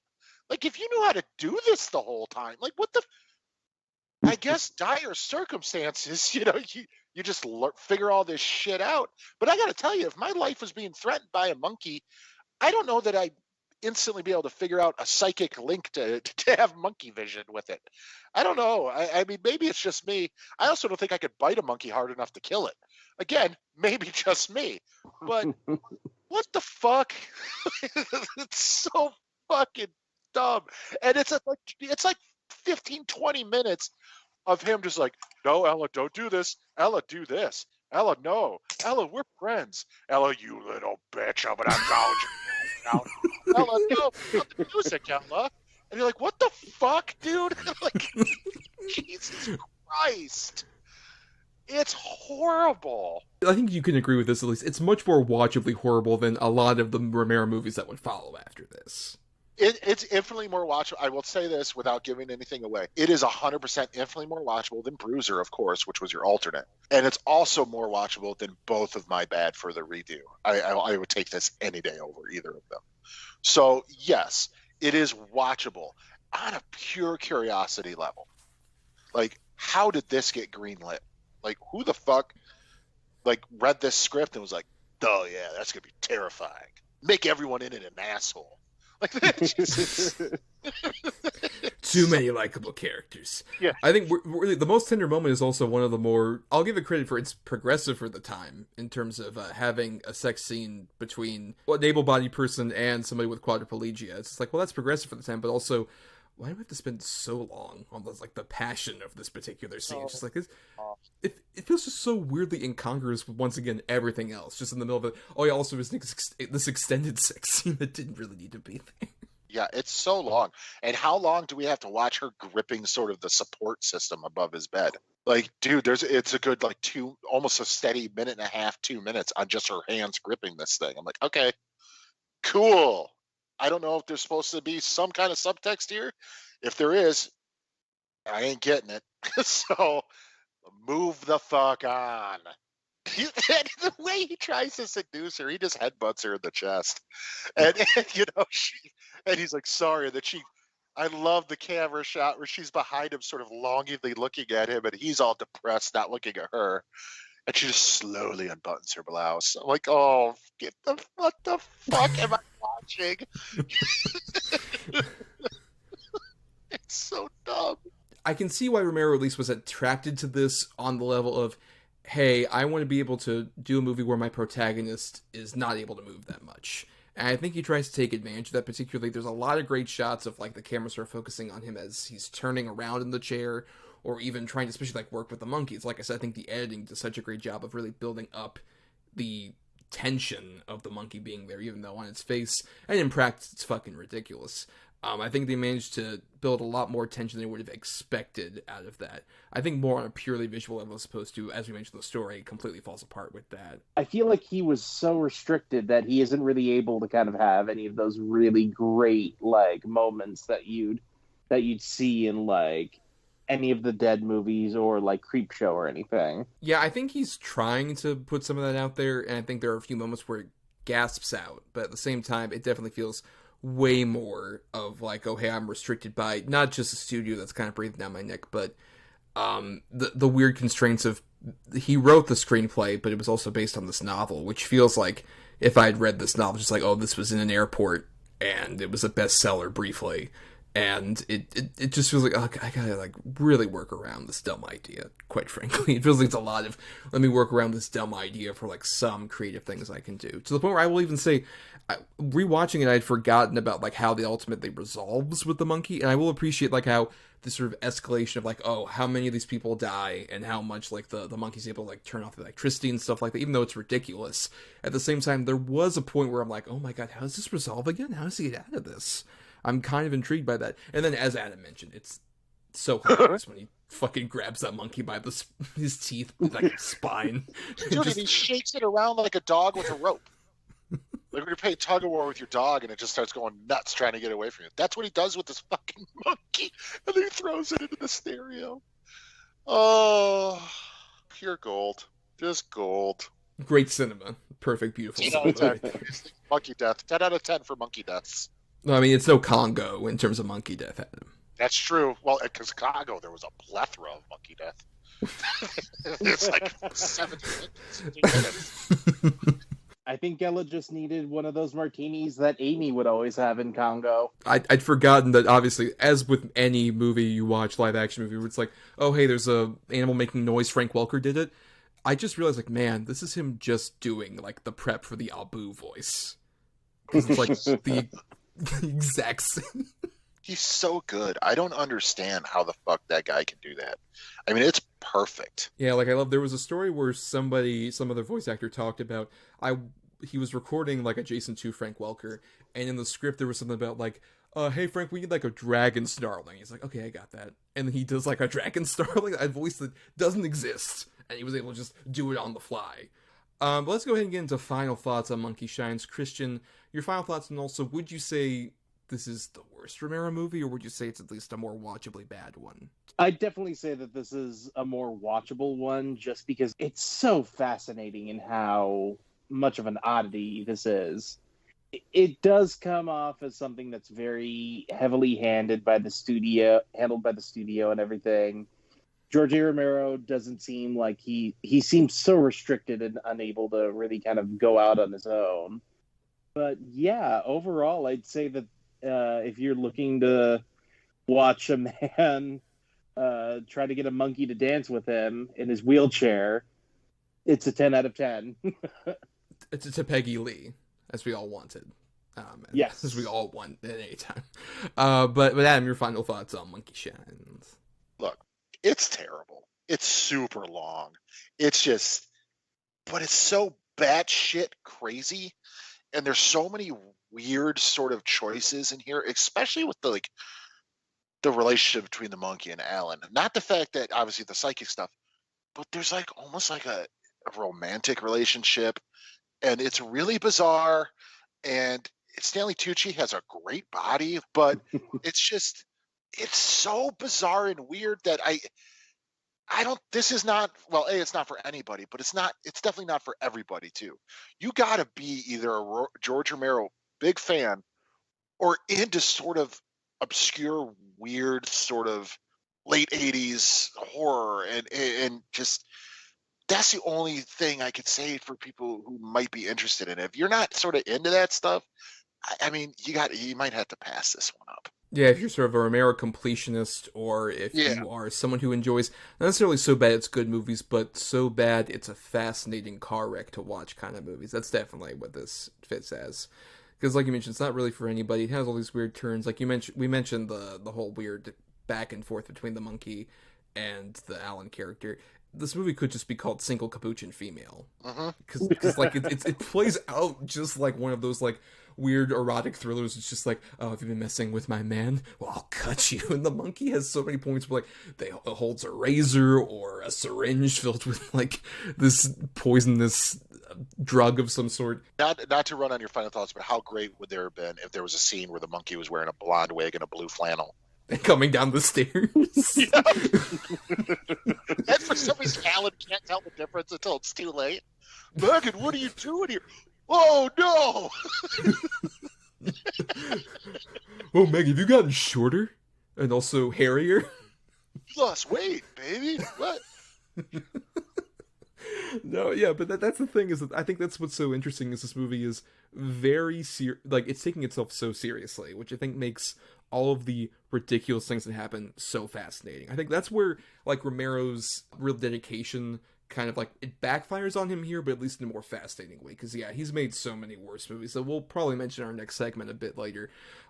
Like, if you knew how to do this the whole time, like, what the... I guess dire circumstances, you just figure all this shit out. But I gotta tell you, if my life was being threatened by a monkey, I don't know that I instantly be able to figure out a psychic link to have monkey vision with it. I don't know. I mean, maybe it's just me. I also don't think I could bite a monkey hard enough to kill it. Again, maybe just me. But what the fuck? It's so fucking dumb. And it's like 15, 20 minutes of him just like, no, Ella, don't do this. Ella, do this. Ella, no. Ella, we're friends. Ella, you little bitch, I'm gonna gouge you out. Ella, no, not the music, Ella. And you're like, what the fuck, dude? Like, Jesus Christ. It's horrible. I think you can agree with this, at least. It's much more watchably horrible than a lot of the Romero movies that would follow after this. It's infinitely more watchable. I will say this without giving anything away. It is 100% infinitely more watchable than Bruiser, of course, which was your alternate. And it's also more watchable than both of my bad for the redo. I would take this any day over either of them. So, yes, it is watchable on a pure curiosity level. Like, how did this get greenlit? Like, who the fuck, like, read this script and was like, oh, yeah, that's going to be terrifying. Make everyone in it an asshole. Like that. Too many likable characters. Yeah. I think really the most tender moment is also one of the more, I'll give it credit for it's progressive for the time in terms of having a sex scene between an able-bodied person and somebody with quadriplegia. It's like, well, that's progressive for the time, but also, why do we have to spend so long on this, like, the passion of this particular scene? It's just like this, it feels just so weirdly incongruous with, once again, everything else. Just in the middle of it. Oh, yeah, also this extended sex scene that didn't really need to be there. Yeah, it's so long. And how long do we have to watch her gripping sort of the support system above his bed? Like, dude, it's a good, like, almost a steady minute and a half, 2 minutes on just her hands gripping this thing. I'm like, okay, cool. I don't know if there's supposed to be some kind of subtext here. If there is, I ain't getting it. So move the fuck on. The way he tries to seduce her, he just headbutts her in the chest. And you know, and he's like, sorry that I love the camera shot where she's behind him sort of longingly looking at him and he's all depressed, not looking at her. And she just slowly unbuttons her blouse. I'm like, oh, what the fuck am I watching? It's so dumb. I can see why Romero at least was attracted to this on the level of, hey, I want to be able to do a movie where my protagonist is not able to move that much. And I think he tries to take advantage of that particularly. There's a lot of great shots of, like, the camera sort of focusing on him as he's turning around in the chair, or even trying to especially, like, work with the monkeys. Like I said, I think the editing does such a great job of really building up the tension of the monkey being there, even though on its face, and in practice, it's fucking ridiculous. I think they managed to build a lot more tension than they would have expected out of that. I think more on a purely visual level as opposed to, as we mentioned, the story completely falls apart with that. I feel like he was so restricted that he isn't really able to kind of have any of those really great, like, moments that you'd see in, like, any of the Dead movies or, like, Creepshow or anything. Yeah, I think he's trying to put some of that out there, and I think there are a few moments where it gasps out, but at the same time, it definitely feels way more of, like, oh, hey, I'm restricted by not just a studio that's kind of breathing down my neck, but the weird constraints of, he wrote the screenplay, but it was also based on this novel, which feels like if I had read this novel, just like, oh, this was in an airport, and it was a bestseller briefly, and it just feels like, oh, I gotta, like, really work around this dumb idea, quite frankly. It feels like it's a lot of, let me work around this dumb idea for, like, some creative things I can do. To the point where I will even say, rewatching it, I'd forgotten about, like, how the ultimately resolves with the monkey, and I will appreciate, like, how this sort of escalation of, like, oh, how many of these people die, and how much, like, the monkey's able to, like, turn off the electricity and stuff like that, even though it's ridiculous. At the same time, there was a point where I'm like, oh my god, how does this resolve again? How does he get out of this? I'm kind of intrigued by that. And then, as Adam mentioned, it's so hilarious when he fucking grabs that monkey by his teeth, like, his spine. Dude, and he shakes it around like a dog with a rope. Like when you're playing tug-of-war with your dog and it just starts going nuts trying to get away from you. That's what he does with this fucking monkey. And then he throws it into the stereo. Oh, pure gold. Just gold. Great cinema. Perfect, beautiful cinema. Monkey death. 10 out of 10 for monkey deaths. No, I mean, it's no Congo in terms of monkey death, Adam. That's true. Well, because Congo, there was a plethora of monkey death. It's like 70 minutes. I think Ella just needed one of those martinis that Amy would always have in Congo. I'd forgotten that, obviously, as with any movie you watch, live action movie, where it's like, oh, hey, there's a animal making noise, Frank Welker did it. I just realized, like, man, this is him just doing, like, the prep for the Abu voice. Because it's, like, the exact same. He's so good. I don't understand how the fuck that guy can do that. I mean, it's perfect. Yeah, like, I love, there was a story where some other voice actor talked about, he was recording, like, adjacent to Frank Welker, and in the script there was something about, like, hey, Frank, we need, like, a dragon snarling. He's like, okay, I got that. And then he does, like, a dragon snarling, a voice that doesn't exist, and he was able to just do it on the fly. But let's go ahead and get into final thoughts on Monkey Shines. Christian, your final thoughts, and also, would you say this is the worst Romero movie, or would you say it's at least a more watchably bad one? I'd definitely say that this is a more watchable one, just because it's so fascinating in how much of an oddity this is. It does come off as something that's very heavily handled by the studio and everything. George A. Romero doesn't seem like he seems so restricted and unable to really kind of go out on his own. But yeah, overall, I'd say that if you're looking to watch a man try to get a monkey to dance with him in his wheelchair, it's a 10 out of 10. It's a Peggy Lee, as we all wanted. Yes. As we all want at any time. But Adam, your final thoughts on Monkey Shines. Look, it's terrible. It's super long. It's just, but it's so batshit crazy. And there's so many weird sort of choices in here, especially with the relationship between the monkey and Alan. Not the fact that obviously the psychic stuff, but there's like almost like a romantic relationship, and it's really bizarre. And Stanley Tucci has a great body, but it's so bizarre and weird that this is not, well, it's not for anybody, but it's definitely not for everybody too. You gotta be either a George Romero big fan or into sort of obscure, weird sort of late 80s horror, and just, that's the only thing I could say for people who might be interested in it. If you're not sort of into that stuff, I mean, you might have to pass this one up. Yeah, if you're sort of a Romero completionist, or if you are someone who enjoys not necessarily so bad it's good movies, but so bad it's a fascinating car wreck to watch kind of movies, that's definitely what this fits as. Because like you mentioned, it's not really for anybody. It has all these weird turns. Like we mentioned the whole weird back and forth between the monkey and the Alan character. This movie could just be called Single Capuchin Female. Because like it plays out just like one of those like weird erotic thrillers. It's just like, oh, have you been messing with my man? Well, I'll cut you. And the monkey has so many points where like it holds a razor or a syringe filled with like this poisonous drug of some sort. Not to run on your final thoughts, but how great would there have been if there was a scene where the monkey was wearing a blonde wig and a blue flannel? Coming down the stairs. And for some reason, Alan can't tell the difference until it's too late. Megan, what are you doing here? Oh, no! Oh, Megan, have you gotten shorter? And also hairier? You lost weight, baby. What? No, yeah, but that's the thing, is that I think that's what's so interesting, is this movie is very like, it's taking itself so seriously, which I think makes all of the ridiculous things that happen so fascinating. I think that's where, like, Romero's real dedication kind of, like, it backfires on him here, but at least in a more fascinating way, because, yeah, he's made so many worse movies that we'll probably mention in our next segment a bit later,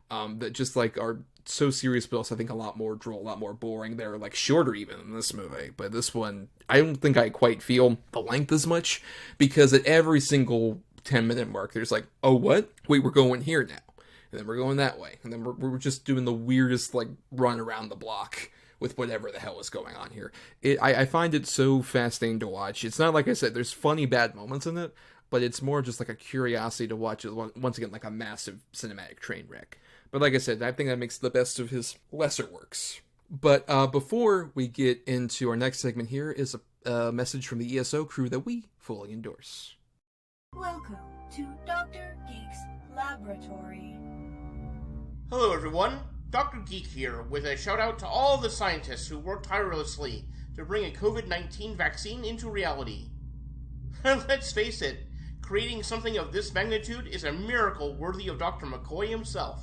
that just, like, are so serious, but also I think a lot more droll, a lot more boring. They're, like, shorter even in this movie, but this one, I don't think I quite feel the length as much, because at every single 10-minute mark, there's like, oh, what? Wait, we're going here now. And then we're going that way. And then we're just doing the weirdest, like, run around the block with whatever the hell is going on here. I find it so fascinating to watch. It's not, like I said, there's funny bad moments in it, but it's more just like a curiosity to watch it, once again, like a massive cinematic train wreck. But like I said, I think that makes the best of his lesser works. But before we get into our next segment, here is a message from the ESO crew that we fully endorse. Welcome to Dr. Geek's Laboratory. Hello everyone, Dr. Geek here with a shout out to all the scientists who worked tirelessly to bring a COVID-19 vaccine into reality. Let's face it, creating something of this magnitude is a miracle worthy of Dr. McCoy himself.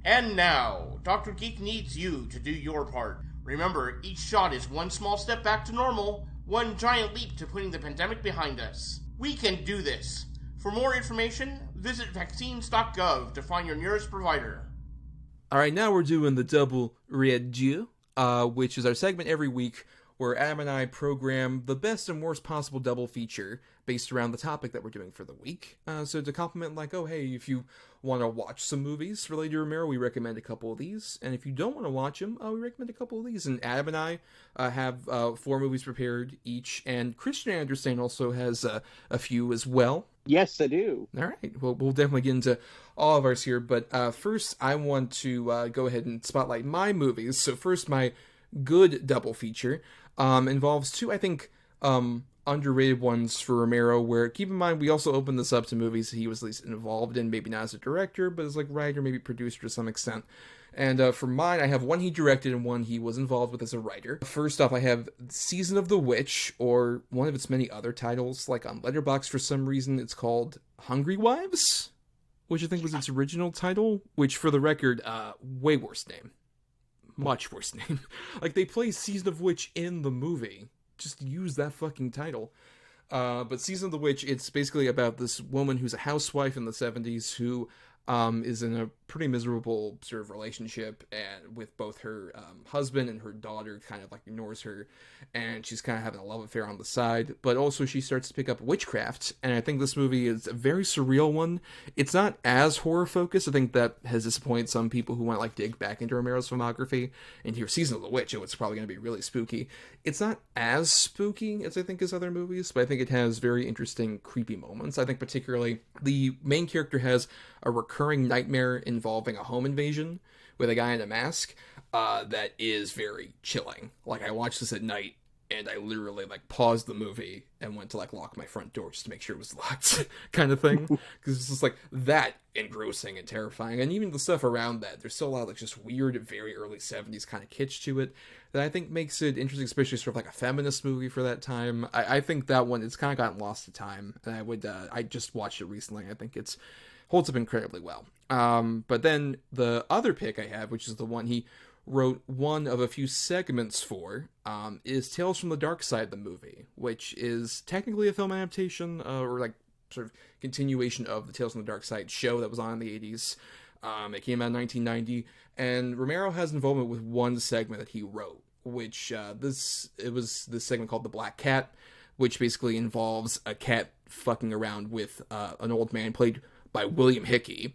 And now, Dr. Geek needs you to do your part. Remember, each shot is one small step back to normal, one giant leap to putting the pandemic behind us. We can do this. For more information, visit vaccines.gov to find your nearest provider. All right, now we're doing the double review, which is our segment every week where Adam and I program the best and worst possible double feature based around the topic that we're doing for the week. So to compliment, like, oh, hey, if you want to watch some movies related to Romero, we recommend a couple of these. And if you don't want to watch them, we recommend a couple of these. And Adam and I have 4 movies prepared each. And Christian, I understand, also has a few as well. Yes, I do. All right. Well, we'll definitely get into all of ours here. But first, I want to go ahead and spotlight my movies. So first, my good double feature involves 2, I think, underrated ones for Romero, where, keep in mind, we also opened this up to movies he was at least involved in, maybe not as a director, but as like writer, maybe producer to some extent. And for mine, I have one he directed and one he was involved with as a writer. First off, I have Season of the Witch, or one of its many other titles. Like on Letterboxd, for some reason, it's called Hungry Wives, which I think was its original title, which, for the record, way worse name. Much worse name. Like, they play Season of Witch in the movie. Just use that fucking title. But Season of the Witch, it's basically about this woman who's a housewife in the 70s who is in a pretty miserable sort of relationship and with both her husband, and her daughter kind of like ignores her, and she's kind of having a love affair on the side, but also she starts to pick up witchcraft. And I think this movie is a very surreal one. It's not as horror focused. I think that has disappointed some people who want to like dig back into Romero's filmography and hear Season of the Witch. It's probably going to be really spooky. It's not as spooky as I think his other movies, but I think it has very interesting creepy moments. I think particularly the main character has a recurring nightmare involving a home invasion with a guy in a mask that is very chilling. Like, I watched this at night and I literally like paused the movie and went to like lock my front door just to make sure it was locked kind of thing, because it's just like that engrossing and terrifying. And even the stuff around that, there's still a lot of like just weird, very early 70s kind of kitsch to it that I think makes it interesting, especially sort of like a feminist movie for that time. I think that one, it's kind of gotten lost to time, and I just watched it recently. I think it's holds up incredibly well. But then the other pick I have, which is the one he wrote one of a few segments for, is Tales from the Dark Side, the movie, which is technically a film adaptation, or like sort of continuation of the Tales from the Dark Side show that was on in the 80s. It came out in 1990, and Romero has involvement with one segment that he wrote, which it was this segment called The Black Cat, which basically involves a cat fucking around with an old man played by William Hickey,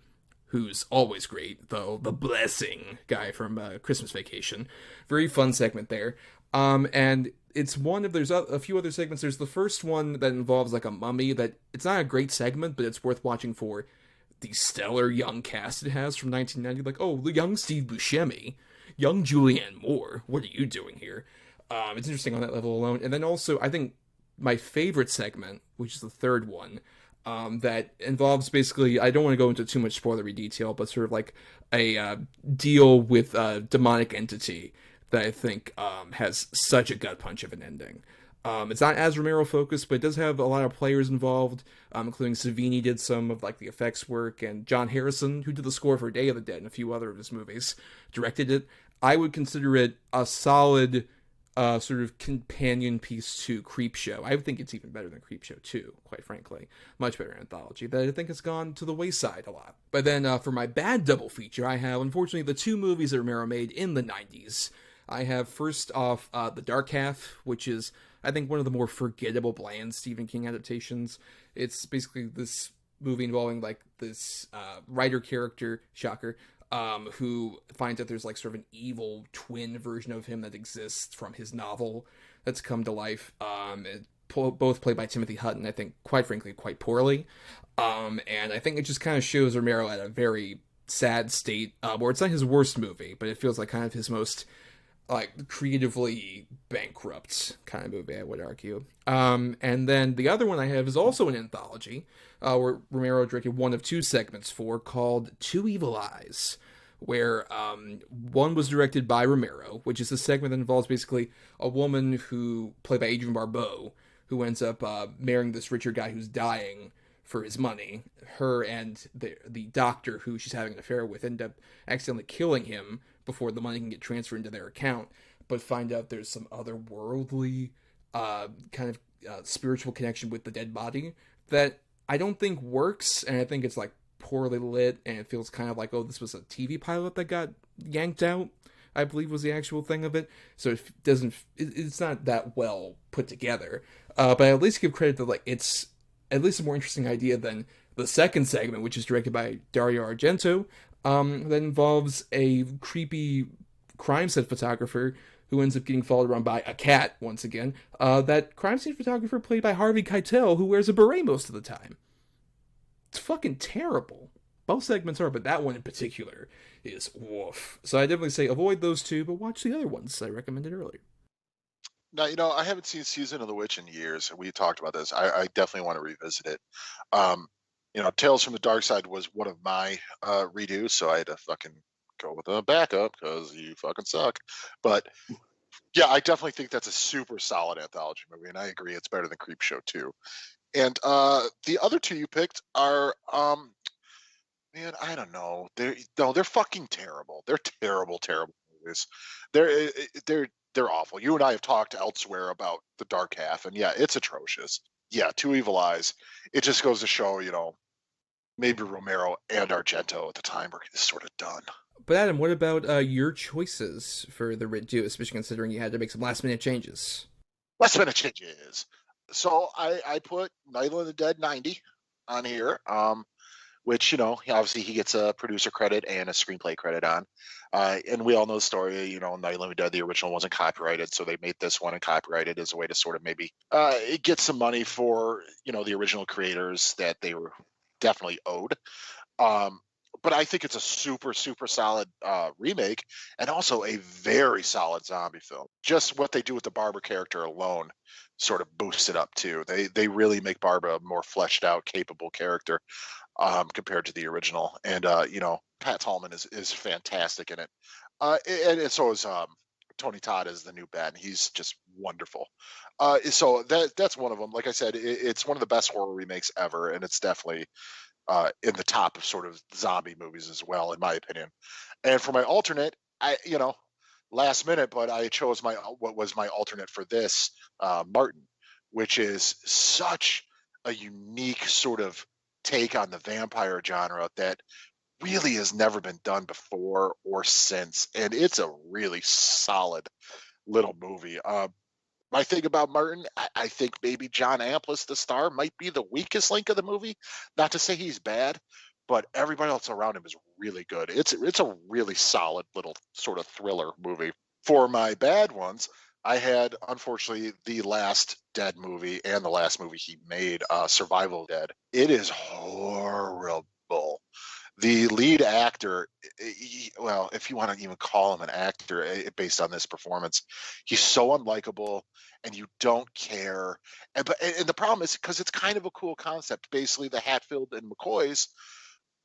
who's always great, though, the blessing guy from Christmas Vacation. Very fun segment there. And it's there's a few other segments. There's the first one that involves like a mummy, that it's not a great segment, but it's worth watching for the stellar young cast it has from 1990. Like, oh, the young Steve Buscemi, young Julianne Moore, what are you doing here? It's interesting on that level alone. And then also, I think my favorite segment, which is the third one, that involves basically, I don't want to go into too much spoilery detail, but sort of like a deal with a demonic entity that I think has such a gut punch of an ending. It's not as Romero focused, but it does have a lot of players involved, including Savini did some of like the effects work, and John Harrison, who did the score for Day of the Dead and a few other of his movies, directed it. I would consider it a solid sort of companion piece to Creepshow. I think it's even better than Creepshow 2, quite frankly. Much better anthology that I think has gone to the wayside a lot. But then for my bad double feature, I have, unfortunately, the 2 movies that Romero made in the 90s. I have, first off, The Dark Half, which is, I think, one of the more forgettable, bland Stephen King adaptations. It's basically this movie involving, like, this writer character, shocker, who finds out there's like sort of an evil twin version of him that exists from his novel that's come to life. Both played by Timothy Hutton, I think, quite frankly, quite poorly. And I think it just kind of shows Romero at a very sad state, where it's not his worst movie, but it feels like kind of his most like creatively bankrupt kind of movie, I would argue. And then the other one I have is also an anthology, where Romero directed one of 2 segments for, called Two Evil Eyes, where one was directed by Romero, which is a segment that involves basically a woman who, played by Adrienne Barbeau, who ends up marrying this richer guy who's dying for his money. Her and the doctor who she's having an affair with end up accidentally killing him before the money can get transferred into their account, but find out there's some otherworldly kind of spiritual connection with the dead body that I don't think works, and I think it's like poorly lit, and it feels kind of like, oh, this was a TV pilot that got yanked out, I believe was the actual thing of it. So it's not that well put together. But I at least give credit that like it's at least a more interesting idea than the second segment, which is directed by Dario Argento, that involves a creepy crime set photographer who ends up getting followed around by a cat once again. That crime scene photographer played by Harvey Keitel, who wears a beret most of the time. It's fucking terrible. Both segments are, but that one in particular is woof. So I definitely say avoid those two, but watch the other ones I recommended earlier. Now, I haven't seen Season of the Witch in years. We talked about this. I definitely want to revisit it. Tales from the Dark Side was one of my redos, so I had to fucking go with a backup because you fucking suck. But yeah, I definitely think that's a super solid anthology movie, and I agree it's better than Creepshow 2. And the other two you picked are, man, I don't know. They're fucking terrible. They're terrible movies. They're awful. You and I have talked elsewhere about The Dark Half, and yeah, it's atrocious. Yeah, Two Evil Eyes. It just goes to show, maybe Romero and Argento at the time were sort of done. But Adam, what about your choices for the redo, especially considering you had to make some last-minute changes? Last-minute changes. So I put Night of the Dead 90 on here, which, obviously he gets a producer credit and a screenplay credit on. And we all know the story, Night of the Living Dead, the original wasn't copyrighted, so they made this one and copyrighted as a way to sort of maybe get some money for, the original creators that they were definitely owed. But I think it's a super, super solid remake and also a very solid zombie film. Just what they do with the Barbara character alone sort of boosts it up too. They really make Barbara a more fleshed out, capable character compared to the original. And Pat Tallman is fantastic in it. And so is Tony Todd as the new Ben. He's just wonderful. So that's one of them. Like I said, it's one of the best horror remakes ever, and it's definitely in the top of sort of zombie movies as well, in my opinion. And for my alternate, last minute, but I chose what was my alternate for this, Martin, which is such a unique sort of take on the vampire genre that really has never been done before or since, and it's a really solid little movie. My thing about Martin, I think maybe John Amplas, the star, might be the weakest link of the movie. Not to say he's bad, but everybody else around him is really good. It's a really solid little sort of thriller movie. For my bad ones, I had, unfortunately, the last Dead movie and the last movie he made, Survival Dead. It is horrible. The lead actor, if you want to even call him an actor based on this performance, he's so unlikable and you don't care. And the problem is because it's kind of a cool concept, basically the Hatfield and McCoys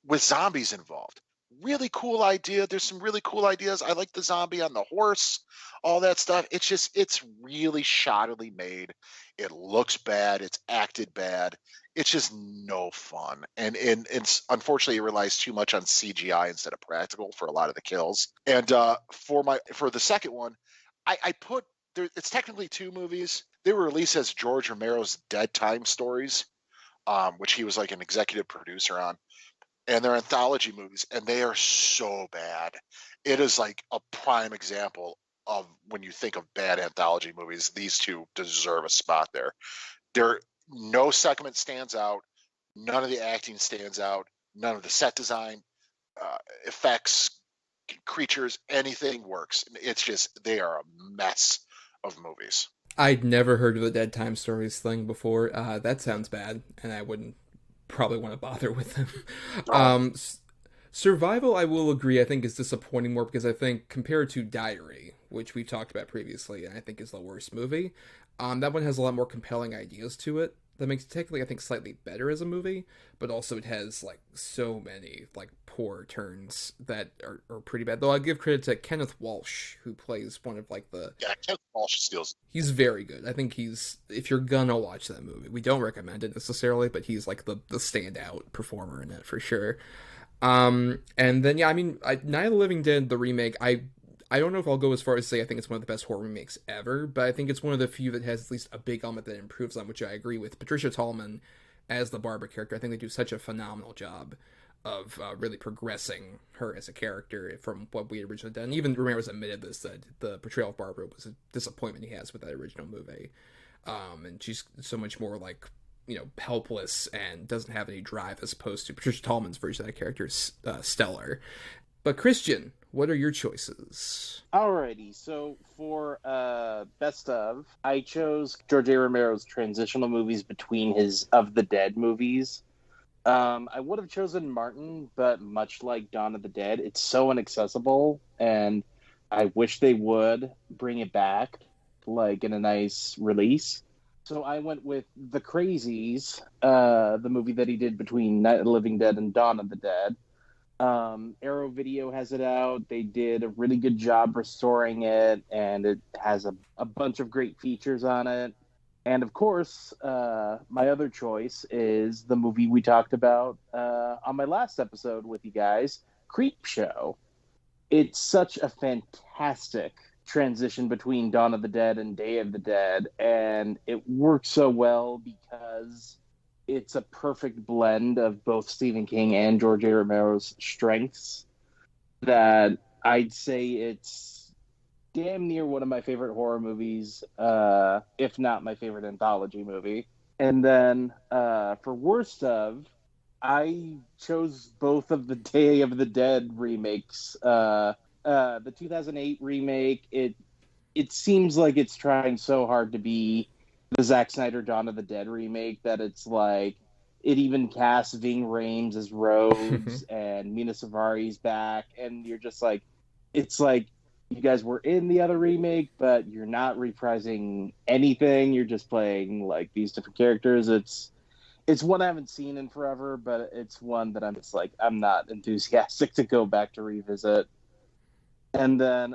with zombies involved. Really cool idea. There's some really cool ideas. I like the zombie on the horse, all that stuff. It's really shoddily made. It looks bad. It's acted bad. It's just no fun. And it's unfortunately it relies too much on CGI instead of practical for a lot of the kills. And for the second one, I put there, it's technically two movies. They were released as George Romero's Dead Time Stories, which he was like an executive producer on. And they're anthology movies, and they are so bad. It is like a prime example of when you think of bad anthology movies, these two deserve a spot there. No segment stands out. None of the acting stands out. None of the set design, effects, creatures, anything works. It's just, they are a mess of movies. I'd never heard of the Dead Time Stories thing before. That sounds bad, and I wouldn't probably want to bother with them. Survival, I will agree, I think is disappointing more because I think compared to Diary, which we've talked about previously, and I think is the worst movie, that one has a lot more compelling ideas to it. that makes it technically, I think, slightly better as a movie, but also it has, like, so many, like, poor turns that are pretty bad. Though I give credit to Kenneth Walsh, who plays one of, like, the... Yeah, Kenneth Walsh steals. He's very good. I think he's... If you're gonna watch that movie, we don't recommend it necessarily, but he's, like, the standout performer in it, for sure. And then, yeah, I mean, Night of the Living Dead, the remake, I don't know if I'll go as far as to say I think it's one of the best horror remakes ever, but I think it's one of the few that has at least a big element that improves on, which I agree with. Patricia Tallman as the Barbara character, I think they do such a phenomenal job of really progressing her as a character from what we had originally done. Even Romero's admitted this, that the portrayal of Barbara was a disappointment he has with that original movie. And she's so much more like, you know, helpless and doesn't have any drive, as opposed to Patricia Tallman's version of that character is stellar. But Christian, what are your choices? Alrighty, so for best of, I chose George A. Romero's transitional movies between his Of the Dead movies. I would have chosen Martin, but much like Dawn of the Dead, it's so inaccessible, and I wish they would bring it back, like in a nice release. So I went with The Crazies, the movie that he did between Night of the Living Dead and Dawn of the Dead. Arrow Video has it out. They did a really good job restoring it, and it has a bunch of great features on it. And of course, my other choice is the movie we talked about on my last episode with you guys, Creepshow. It's such a fantastic transition between Dawn of the Dead and Day of the Dead, and it works so well because it's a perfect blend of both Stephen King and George A. Romero's strengths that I'd say it's damn near one of my favorite horror movies, if not my favorite anthology movie. And then for worst of, I chose both of the Day of the Dead remakes. The 2008 remake, it seems like it's trying so hard to be the Zack Snyder Dawn of the Dead remake that it's like, it even casts Ving Rhames as Rhodes and Mina Savari's back, and you're just like, it's like you guys were in the other remake, but you're not reprising anything. You're just playing like these different characters. It's one I haven't seen in forever, but it's one that I'm just like, I'm not enthusiastic to go back to revisit. And then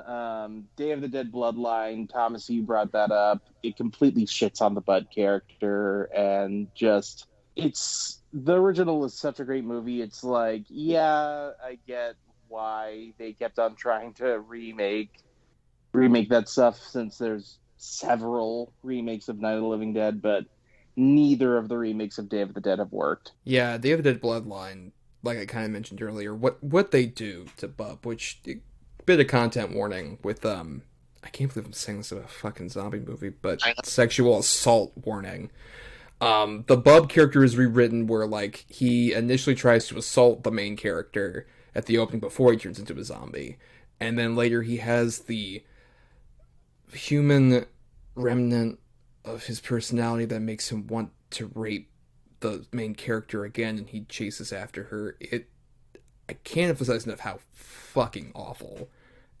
Day of the Dead Bloodline, Thomas, you brought that up. It completely shits on the Bud character, and just, the original is such a great movie. It's like, yeah, I get why they kept on trying to remake that stuff, since there's several remakes of Night of the Living Dead, but neither of the remakes of Day of the Dead have worked. Yeah, Day of the Dead Bloodline, like I kind of mentioned earlier, what they do to Bub, which... bit of content warning with I can't believe I'm saying this about a fucking zombie movie, but sexual assault warning. The Bub character is rewritten where, like, he initially tries to assault the main character at the opening before he turns into a zombie, and then later he has the human remnant of his personality that makes him want to rape the main character again, and he chases after her. I can't emphasize enough how fucking awful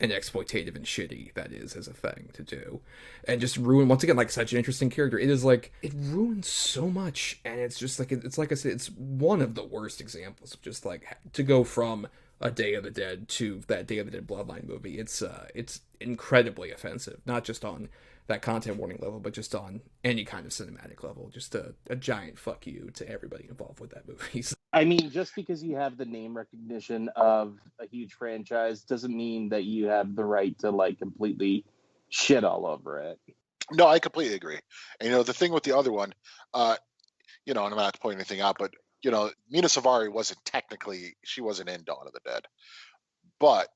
and exploitative and shitty that is as a thing to do. And just ruin, once again, like, such an interesting character. It is like, it ruins so much, and it's just like, it's like I said, it's one of the worst examples of just like, to go from a Day of the Dead to that Day of the Dead Bloodline movie. It's incredibly offensive, not just on that content warning level, but just on any kind of cinematic level. Just a giant fuck you to everybody involved with that movie. I mean, just because you have the name recognition of a huge franchise doesn't mean that you have the right to, like, completely shit all over it. No, I completely agree. And, the thing with the other one, and I'm not pointing anything out, but, Mina Savari she wasn't in Dawn of the Dead. But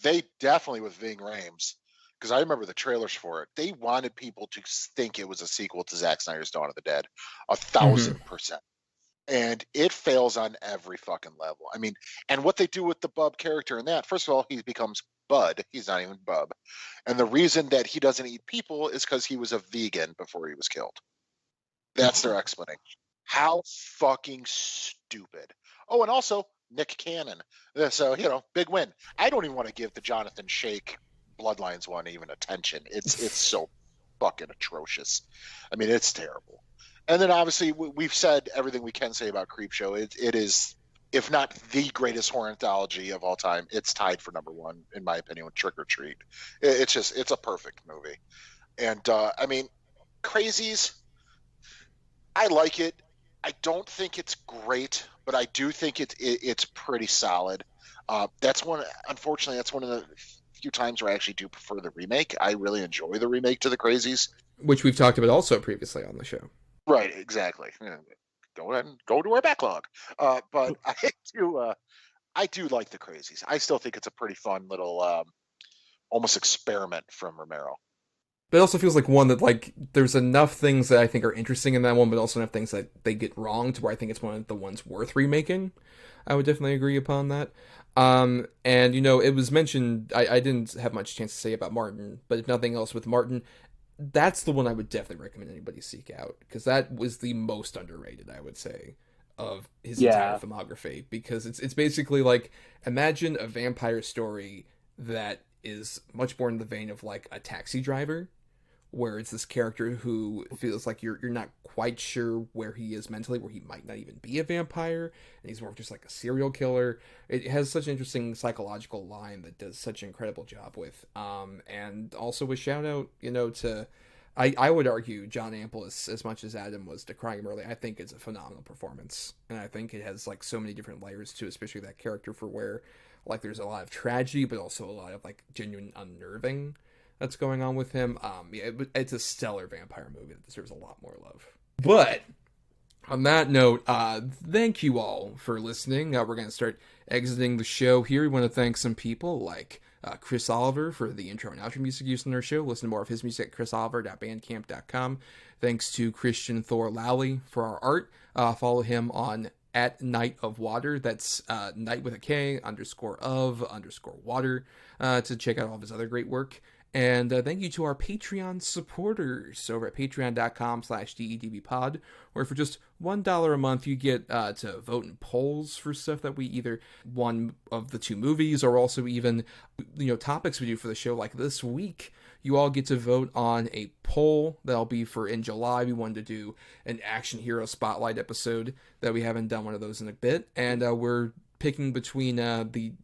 they definitely, with Ving Rhames, because I remember the trailers for it, they wanted people to think it was a sequel to Zack Snyder's Dawn of the Dead, 1,000%. And it fails on every fucking level. I mean, and what they do with the Bub character in that, first of all, he becomes Bud. He's not even Bub. And the reason that he doesn't eat people is because he was a vegan before he was killed. That's their explanation. How fucking stupid. Oh, and also Nick Cannon. So, big win. I don't even want to give the Jonathan Shake Bloodlines one even attention. It's so fucking atrocious. I mean, it's terrible. And then obviously we've said everything we can say about Creepshow. It is, if not the greatest horror anthology of all time, it's tied for number one in my opinion with Trick or Treat. It's a perfect movie. And I mean, Crazies, I like it. I don't think it's great, but I do think it's pretty solid. Unfortunately, that's one of the few times where I actually do prefer the remake. I really enjoy the remake to the Crazies. Which we've talked about also previously on the show. Right, exactly. Yeah, go ahead and go to our backlog. But I do like the Crazies. I still think it's a pretty fun little almost experiment from Romero. But it also feels like one that, like, there's enough things that I think are interesting in that one, but also enough things that they get wrong to where I think it's one of the ones worth remaking. I would definitely agree upon that. And, you know, it was mentioned, I didn't have much chance to say about Martin, but if nothing else with Martin, that's the one I would definitely recommend anybody seek out, because that was the most underrated, I would say, of his entire filmography, because it's basically like, imagine a vampire story that is much more in the vein of like a Taxi Driver, where it's this character who feels like you're not quite sure where he is mentally, where he might not even be a vampire, and he's more just like a serial killer. It has such an interesting psychological line that does such an incredible job with. And also a shout out, you know, to, I would argue John Amplis, as much as Adam was decrying him early, I think it's a phenomenal performance. And I think it has like so many different layers to, especially that character, for where like there's a lot of tragedy, but also a lot of like genuine unnerving that's going on with him. Yeah, it's a stellar vampire movie that deserves a lot more love. But on that note, thank you all for listening. We're going to start exiting the show here. We want to thank some people like Chris Oliver for the intro and outro music used in our show. Listen to more of his music at chrisoliver.bandcamp.com. Thanks to Christian Thor Lally for our art. Follow him on at Night of Water. That's night with a K _of _water to check out all of his other great work. And thank you to our Patreon supporters over at patreon.com/DEDBpod, where for just $1 a month, you get to vote in polls for stuff that we either one of the two movies, or also even, you know, topics we do for the show. Like this week, you all get to vote on a poll that'll be for in July. We wanted to do an action hero spotlight episode that we haven't done one of those in a bit. And we're picking between the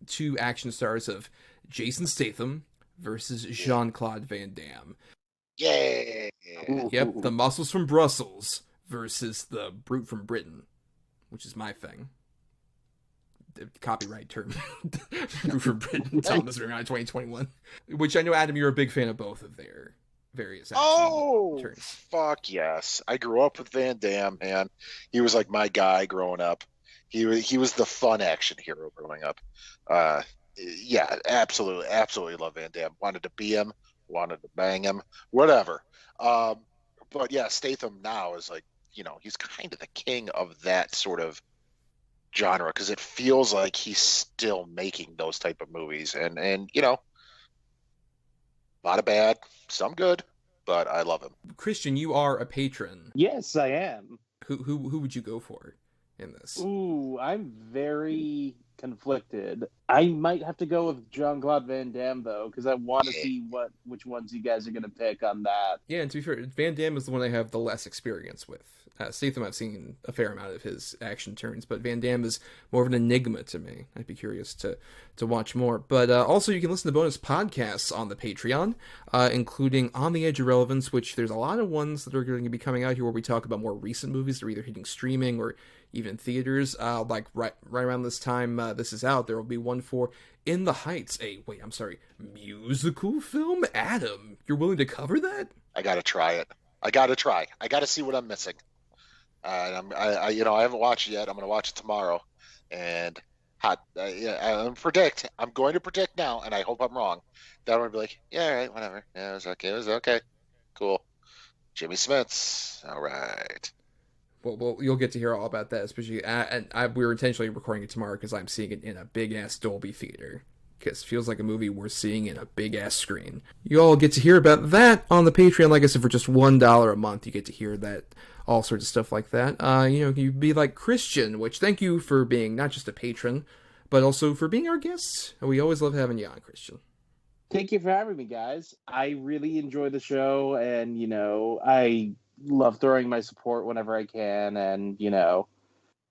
two action stars of Jason Statham versus Jean-Claude Van Damme. Yeah. Yep, the muscles from Brussels versus the brute from Britain, which is my thing. The copyright term. Brute from Britain, Thomas around 2021. Which I know, Adam, you're a big fan of both of their various action turns. Fuck yes. I grew up with Van Damme, man. He was like my guy growing up. He was the fun action hero growing up. Yeah, absolutely love Van Damme. Wanted to be him, wanted to bang him, whatever. But yeah, Statham now is like, you know, he's kind of the king of that sort of genre, because it feels like he's still making those type of movies, and you know, a lot of bad, some good, but I love him. Christian, you are a patron. Yes, I am. Who would you go for in this? Ooh, I'm very conflicted. I might have to go with Jean-Claude Van Damme, though, because I want to see which ones you guys are going to pick on that. Yeah, and to be fair, Van Damme is the one I have the less experience with. Statham, I've seen a fair amount of his action turns, but Van Damme is more of an enigma to me. I'd be curious to watch more. But also, you can listen to bonus podcasts on the Patreon, including On the Edge of Relevance, which there's a lot of ones that are going to be coming out here where we talk about more recent movies that are either hitting streaming or even theaters. Like right around this time this is out, there will be one for In the Heights, musical film? Adam, you're willing to cover that? I gotta try it. I gotta see what I'm missing. I haven't watched it yet. I'm gonna watch it tomorrow, and I'm going to predict now, and I hope I'm wrong. That I'm gonna be like, yeah, all right, whatever. Yeah, it was okay, cool. Jimmy Smits, all right. Well, you'll get to hear all about that, especially, we're intentionally recording it tomorrow because I'm seeing it in a big-ass Dolby theater, because it feels like a movie we're seeing in a big-ass screen. You all get to hear about that on the Patreon. Like I said, for just $1 a month, you get to hear that, all sorts of stuff like that. You'd be like Christian, which thank you for being not just a patron, but also for being our guest. We always love having you on, Christian. Thank you for having me, guys. I really enjoy the show, and, I love throwing my support whenever I can, and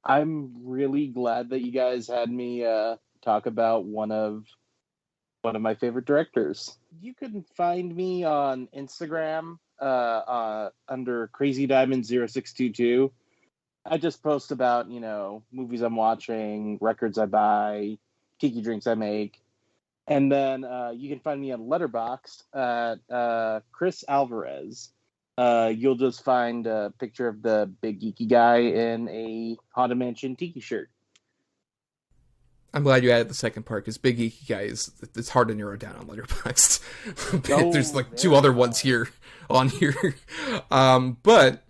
I'm really glad that you guys had me talk about one of my favorite directors. You can find me on Instagram under Crazy Diamond 0622. I just post about movies I'm watching, records I buy, tiki drinks I make. And then you can find me on Letterboxd at Chris Alvarez. You'll just find a picture of the big geeky guy in a Haunted Mansion tiki shirt. I'm glad you added the second part, because Big Geeky Guy it's hard to narrow down on Letterboxd. There's like two other ones on here. But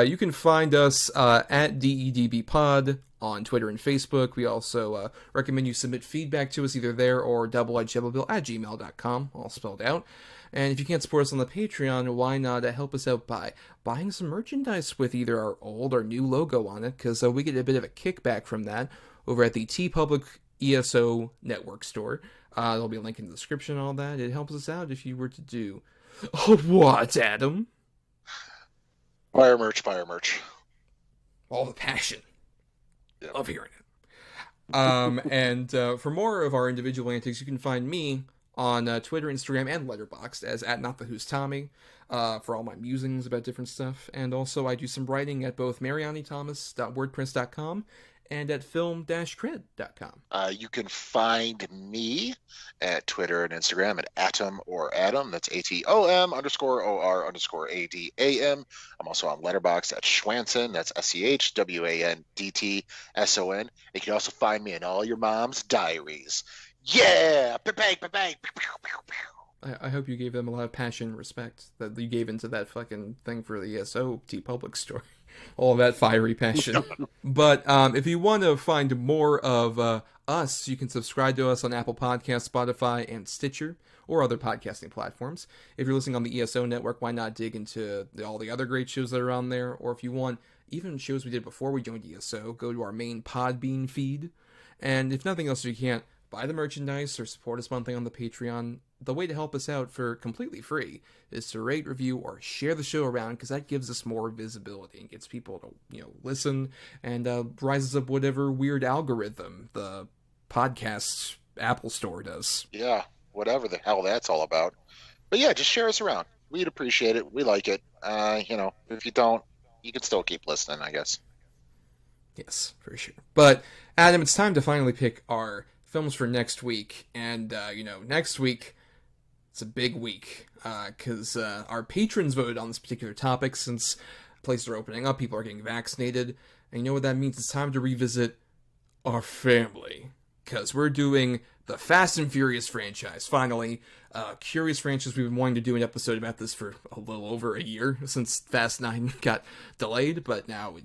you can find us at DEDB on Twitter and Facebook. We also recommend you submit feedback to us either there or doubleedgedoublebill@gmail.com, all spelled out. And if you can't support us on the Patreon, why not help us out by buying some merchandise with either our old or new logo on it, because we get a bit of a kickback from that over at the TeePublic ESO Network store. There'll be a link in the description and all that. It helps us out if you were to do... What, Adam? Fire merch. All the passion. Yep. Love hearing it. And for more of our individual antics, you can find me on Twitter, Instagram, and Letterboxd as @NotTheWho'sTommy for all my musings about different stuff. And also I do some writing at both marianithomas.wordpress.com and at film-cred.com. You can find me at Twitter and Instagram at Atom or Adam. That's ATOM_OR_ADAM. I'm also on Letterboxd at Schwanson. That's SCHWANDTSON. You can also find me in all your mom's diaries. Yeah! Bang, bang, bang. I hope you gave them a lot of passion and respect that you gave into that fucking thing for the ESO TeePublic story. All that fiery passion. But if you want to find more of us, you can subscribe to us on Apple Podcasts, Spotify, and Stitcher, or other podcasting platforms. If you're listening on the ESO network, why not dig into all the other great shows that are on there? Or if you want even shows we did before we joined ESO, go to our main Podbean feed. And if nothing else, if you can't buy the merchandise or support us monthly on the Patreon, the way to help us out for completely free is to rate, review, or share the show around, because that gives us more visibility and gets people to listen, and rises up whatever weird algorithm the podcast Apple Store does. Yeah, whatever the hell that's all about. But yeah, just share us around. We'd appreciate it. We like it. If you don't, you can still keep listening, I guess. Yes, for sure. But Adam, it's time to finally pick our films for next week. And next week, it's a big week, because our patrons voted on this particular topic. Since places are opening up, people are getting vaccinated, and you know what that means? It's time to revisit our family, because we're doing the Fast and Furious franchise, finally. Curious franchise, we've been wanting to do an episode about this for a little over a year, since Fast 9 got delayed, but now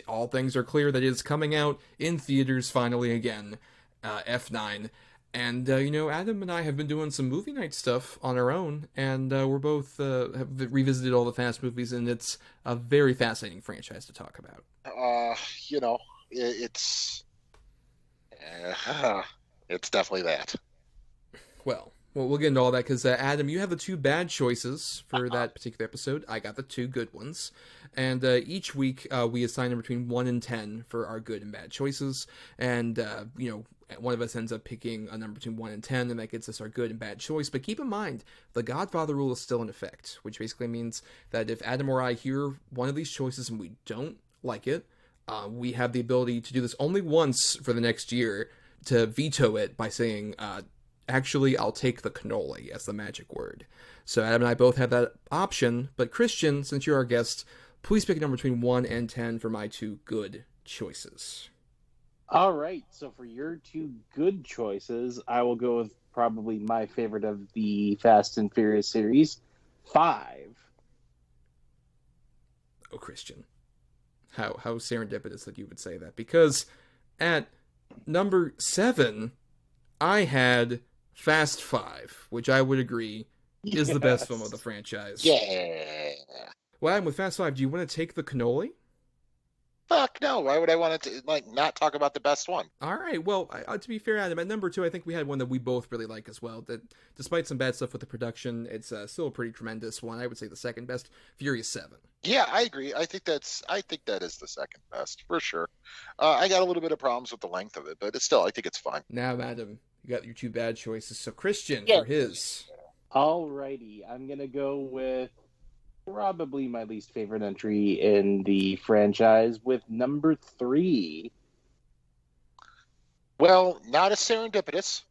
all things are clear that it is coming out in theaters finally again, F9. And, Adam and I have been doing some movie night stuff on our own, and we're both have revisited all the Fast movies, and it's a very fascinating franchise to talk about. It's definitely that. Well, we'll get into all that, because, Adam, you have the two bad choices for that particular episode. I got the two good ones. And each week, we assign them between 1 and 10 for our good and bad choices. And, one of us ends up picking a number between 1 and 10, and that gets us our good and bad choice. But keep in mind, the Godfather rule is still in effect, which basically means that if Adam or I hear one of these choices and we don't like it, we have the ability to do this only once for the next year, to veto it by saying, actually, I'll take the cannoli as the magic word. So Adam and I both have that option, but Christian, since you're our guest, please pick a number between 1 and 10 for my two good choices. All right, so for your two good choices, I will go with probably my favorite of the Fast and Furious series, 5. Oh, Christian. How serendipitous that you would say that, because at number 7, I had Fast 5, which I would agree is the best film of the franchise. Yeah. Well, Adam, with Fast 5, do you want to take the cannoli? Fuck no. Why would I want to not talk about the best one? All right. Well, to be fair, Adam, at number 2, I think we had one that we both really like as well. That despite some bad stuff with the production, it's still a pretty tremendous one. I would say the second best, Furious 7. Yeah, I agree. I think that is the second best for sure. I got a little bit of problems with the length of it, but I think it's fine. Now, Adam, you got your 2 bad choices. So Christian Yeah. for his. Alrighty, I'm gonna go with probably my least favorite entry in the franchise with number 3. Well, not as serendipitous,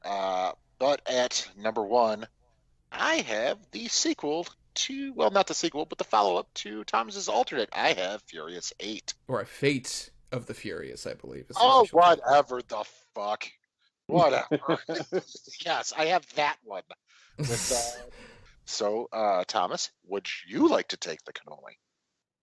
but at number 1, I have the sequel to, well, not the sequel, but the follow-up to Thomas's alternate. I have Furious 8. Or a Fate of the Furious, I believe. Is the Oh, official title. whatever the fuck. Whatever. Yes, I have that one. So, Thomas, would you like to take the cannoli?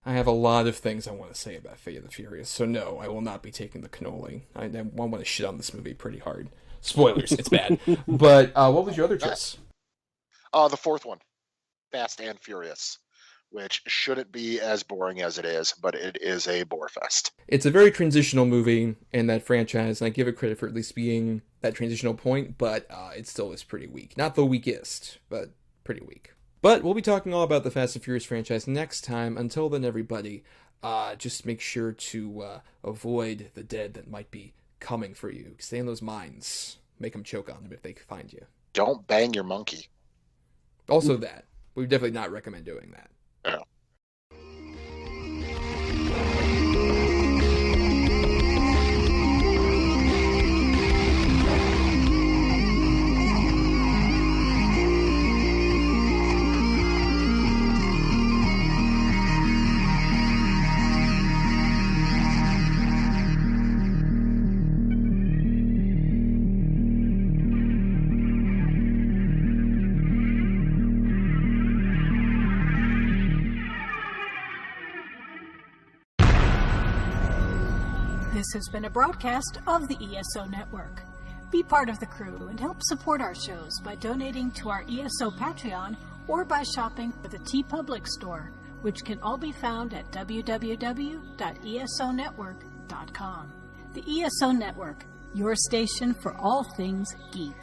I have a lot of things I want to say about Fate of the Furious, so no, I will not be taking the cannoli. I want to shit on this movie pretty hard. Spoilers, it's bad. But what was your other choice? The fourth one, Fast and Furious, which shouldn't be as boring as it is, but it is a bore fest. It's a very transitional movie in that franchise, and I give it credit for at least being that transitional point, but it still is pretty weak. Not the weakest, but pretty weak. But we'll be talking all about the Fast and Furious franchise next time. Until then, everybody, just make sure to avoid the dead that might be coming for you. Stay in those mines. Make them choke on them if they find you. Don't bang your monkey. Also that. We would definitely not recommend doing that. Yeah. This has been a broadcast of the ESO Network. Be part of the crew and help support our shows by donating to our ESO Patreon or by shopping at the TeePublic store, which can all be found at www.esonetwork.com. The ESO Network, your station for all things geek.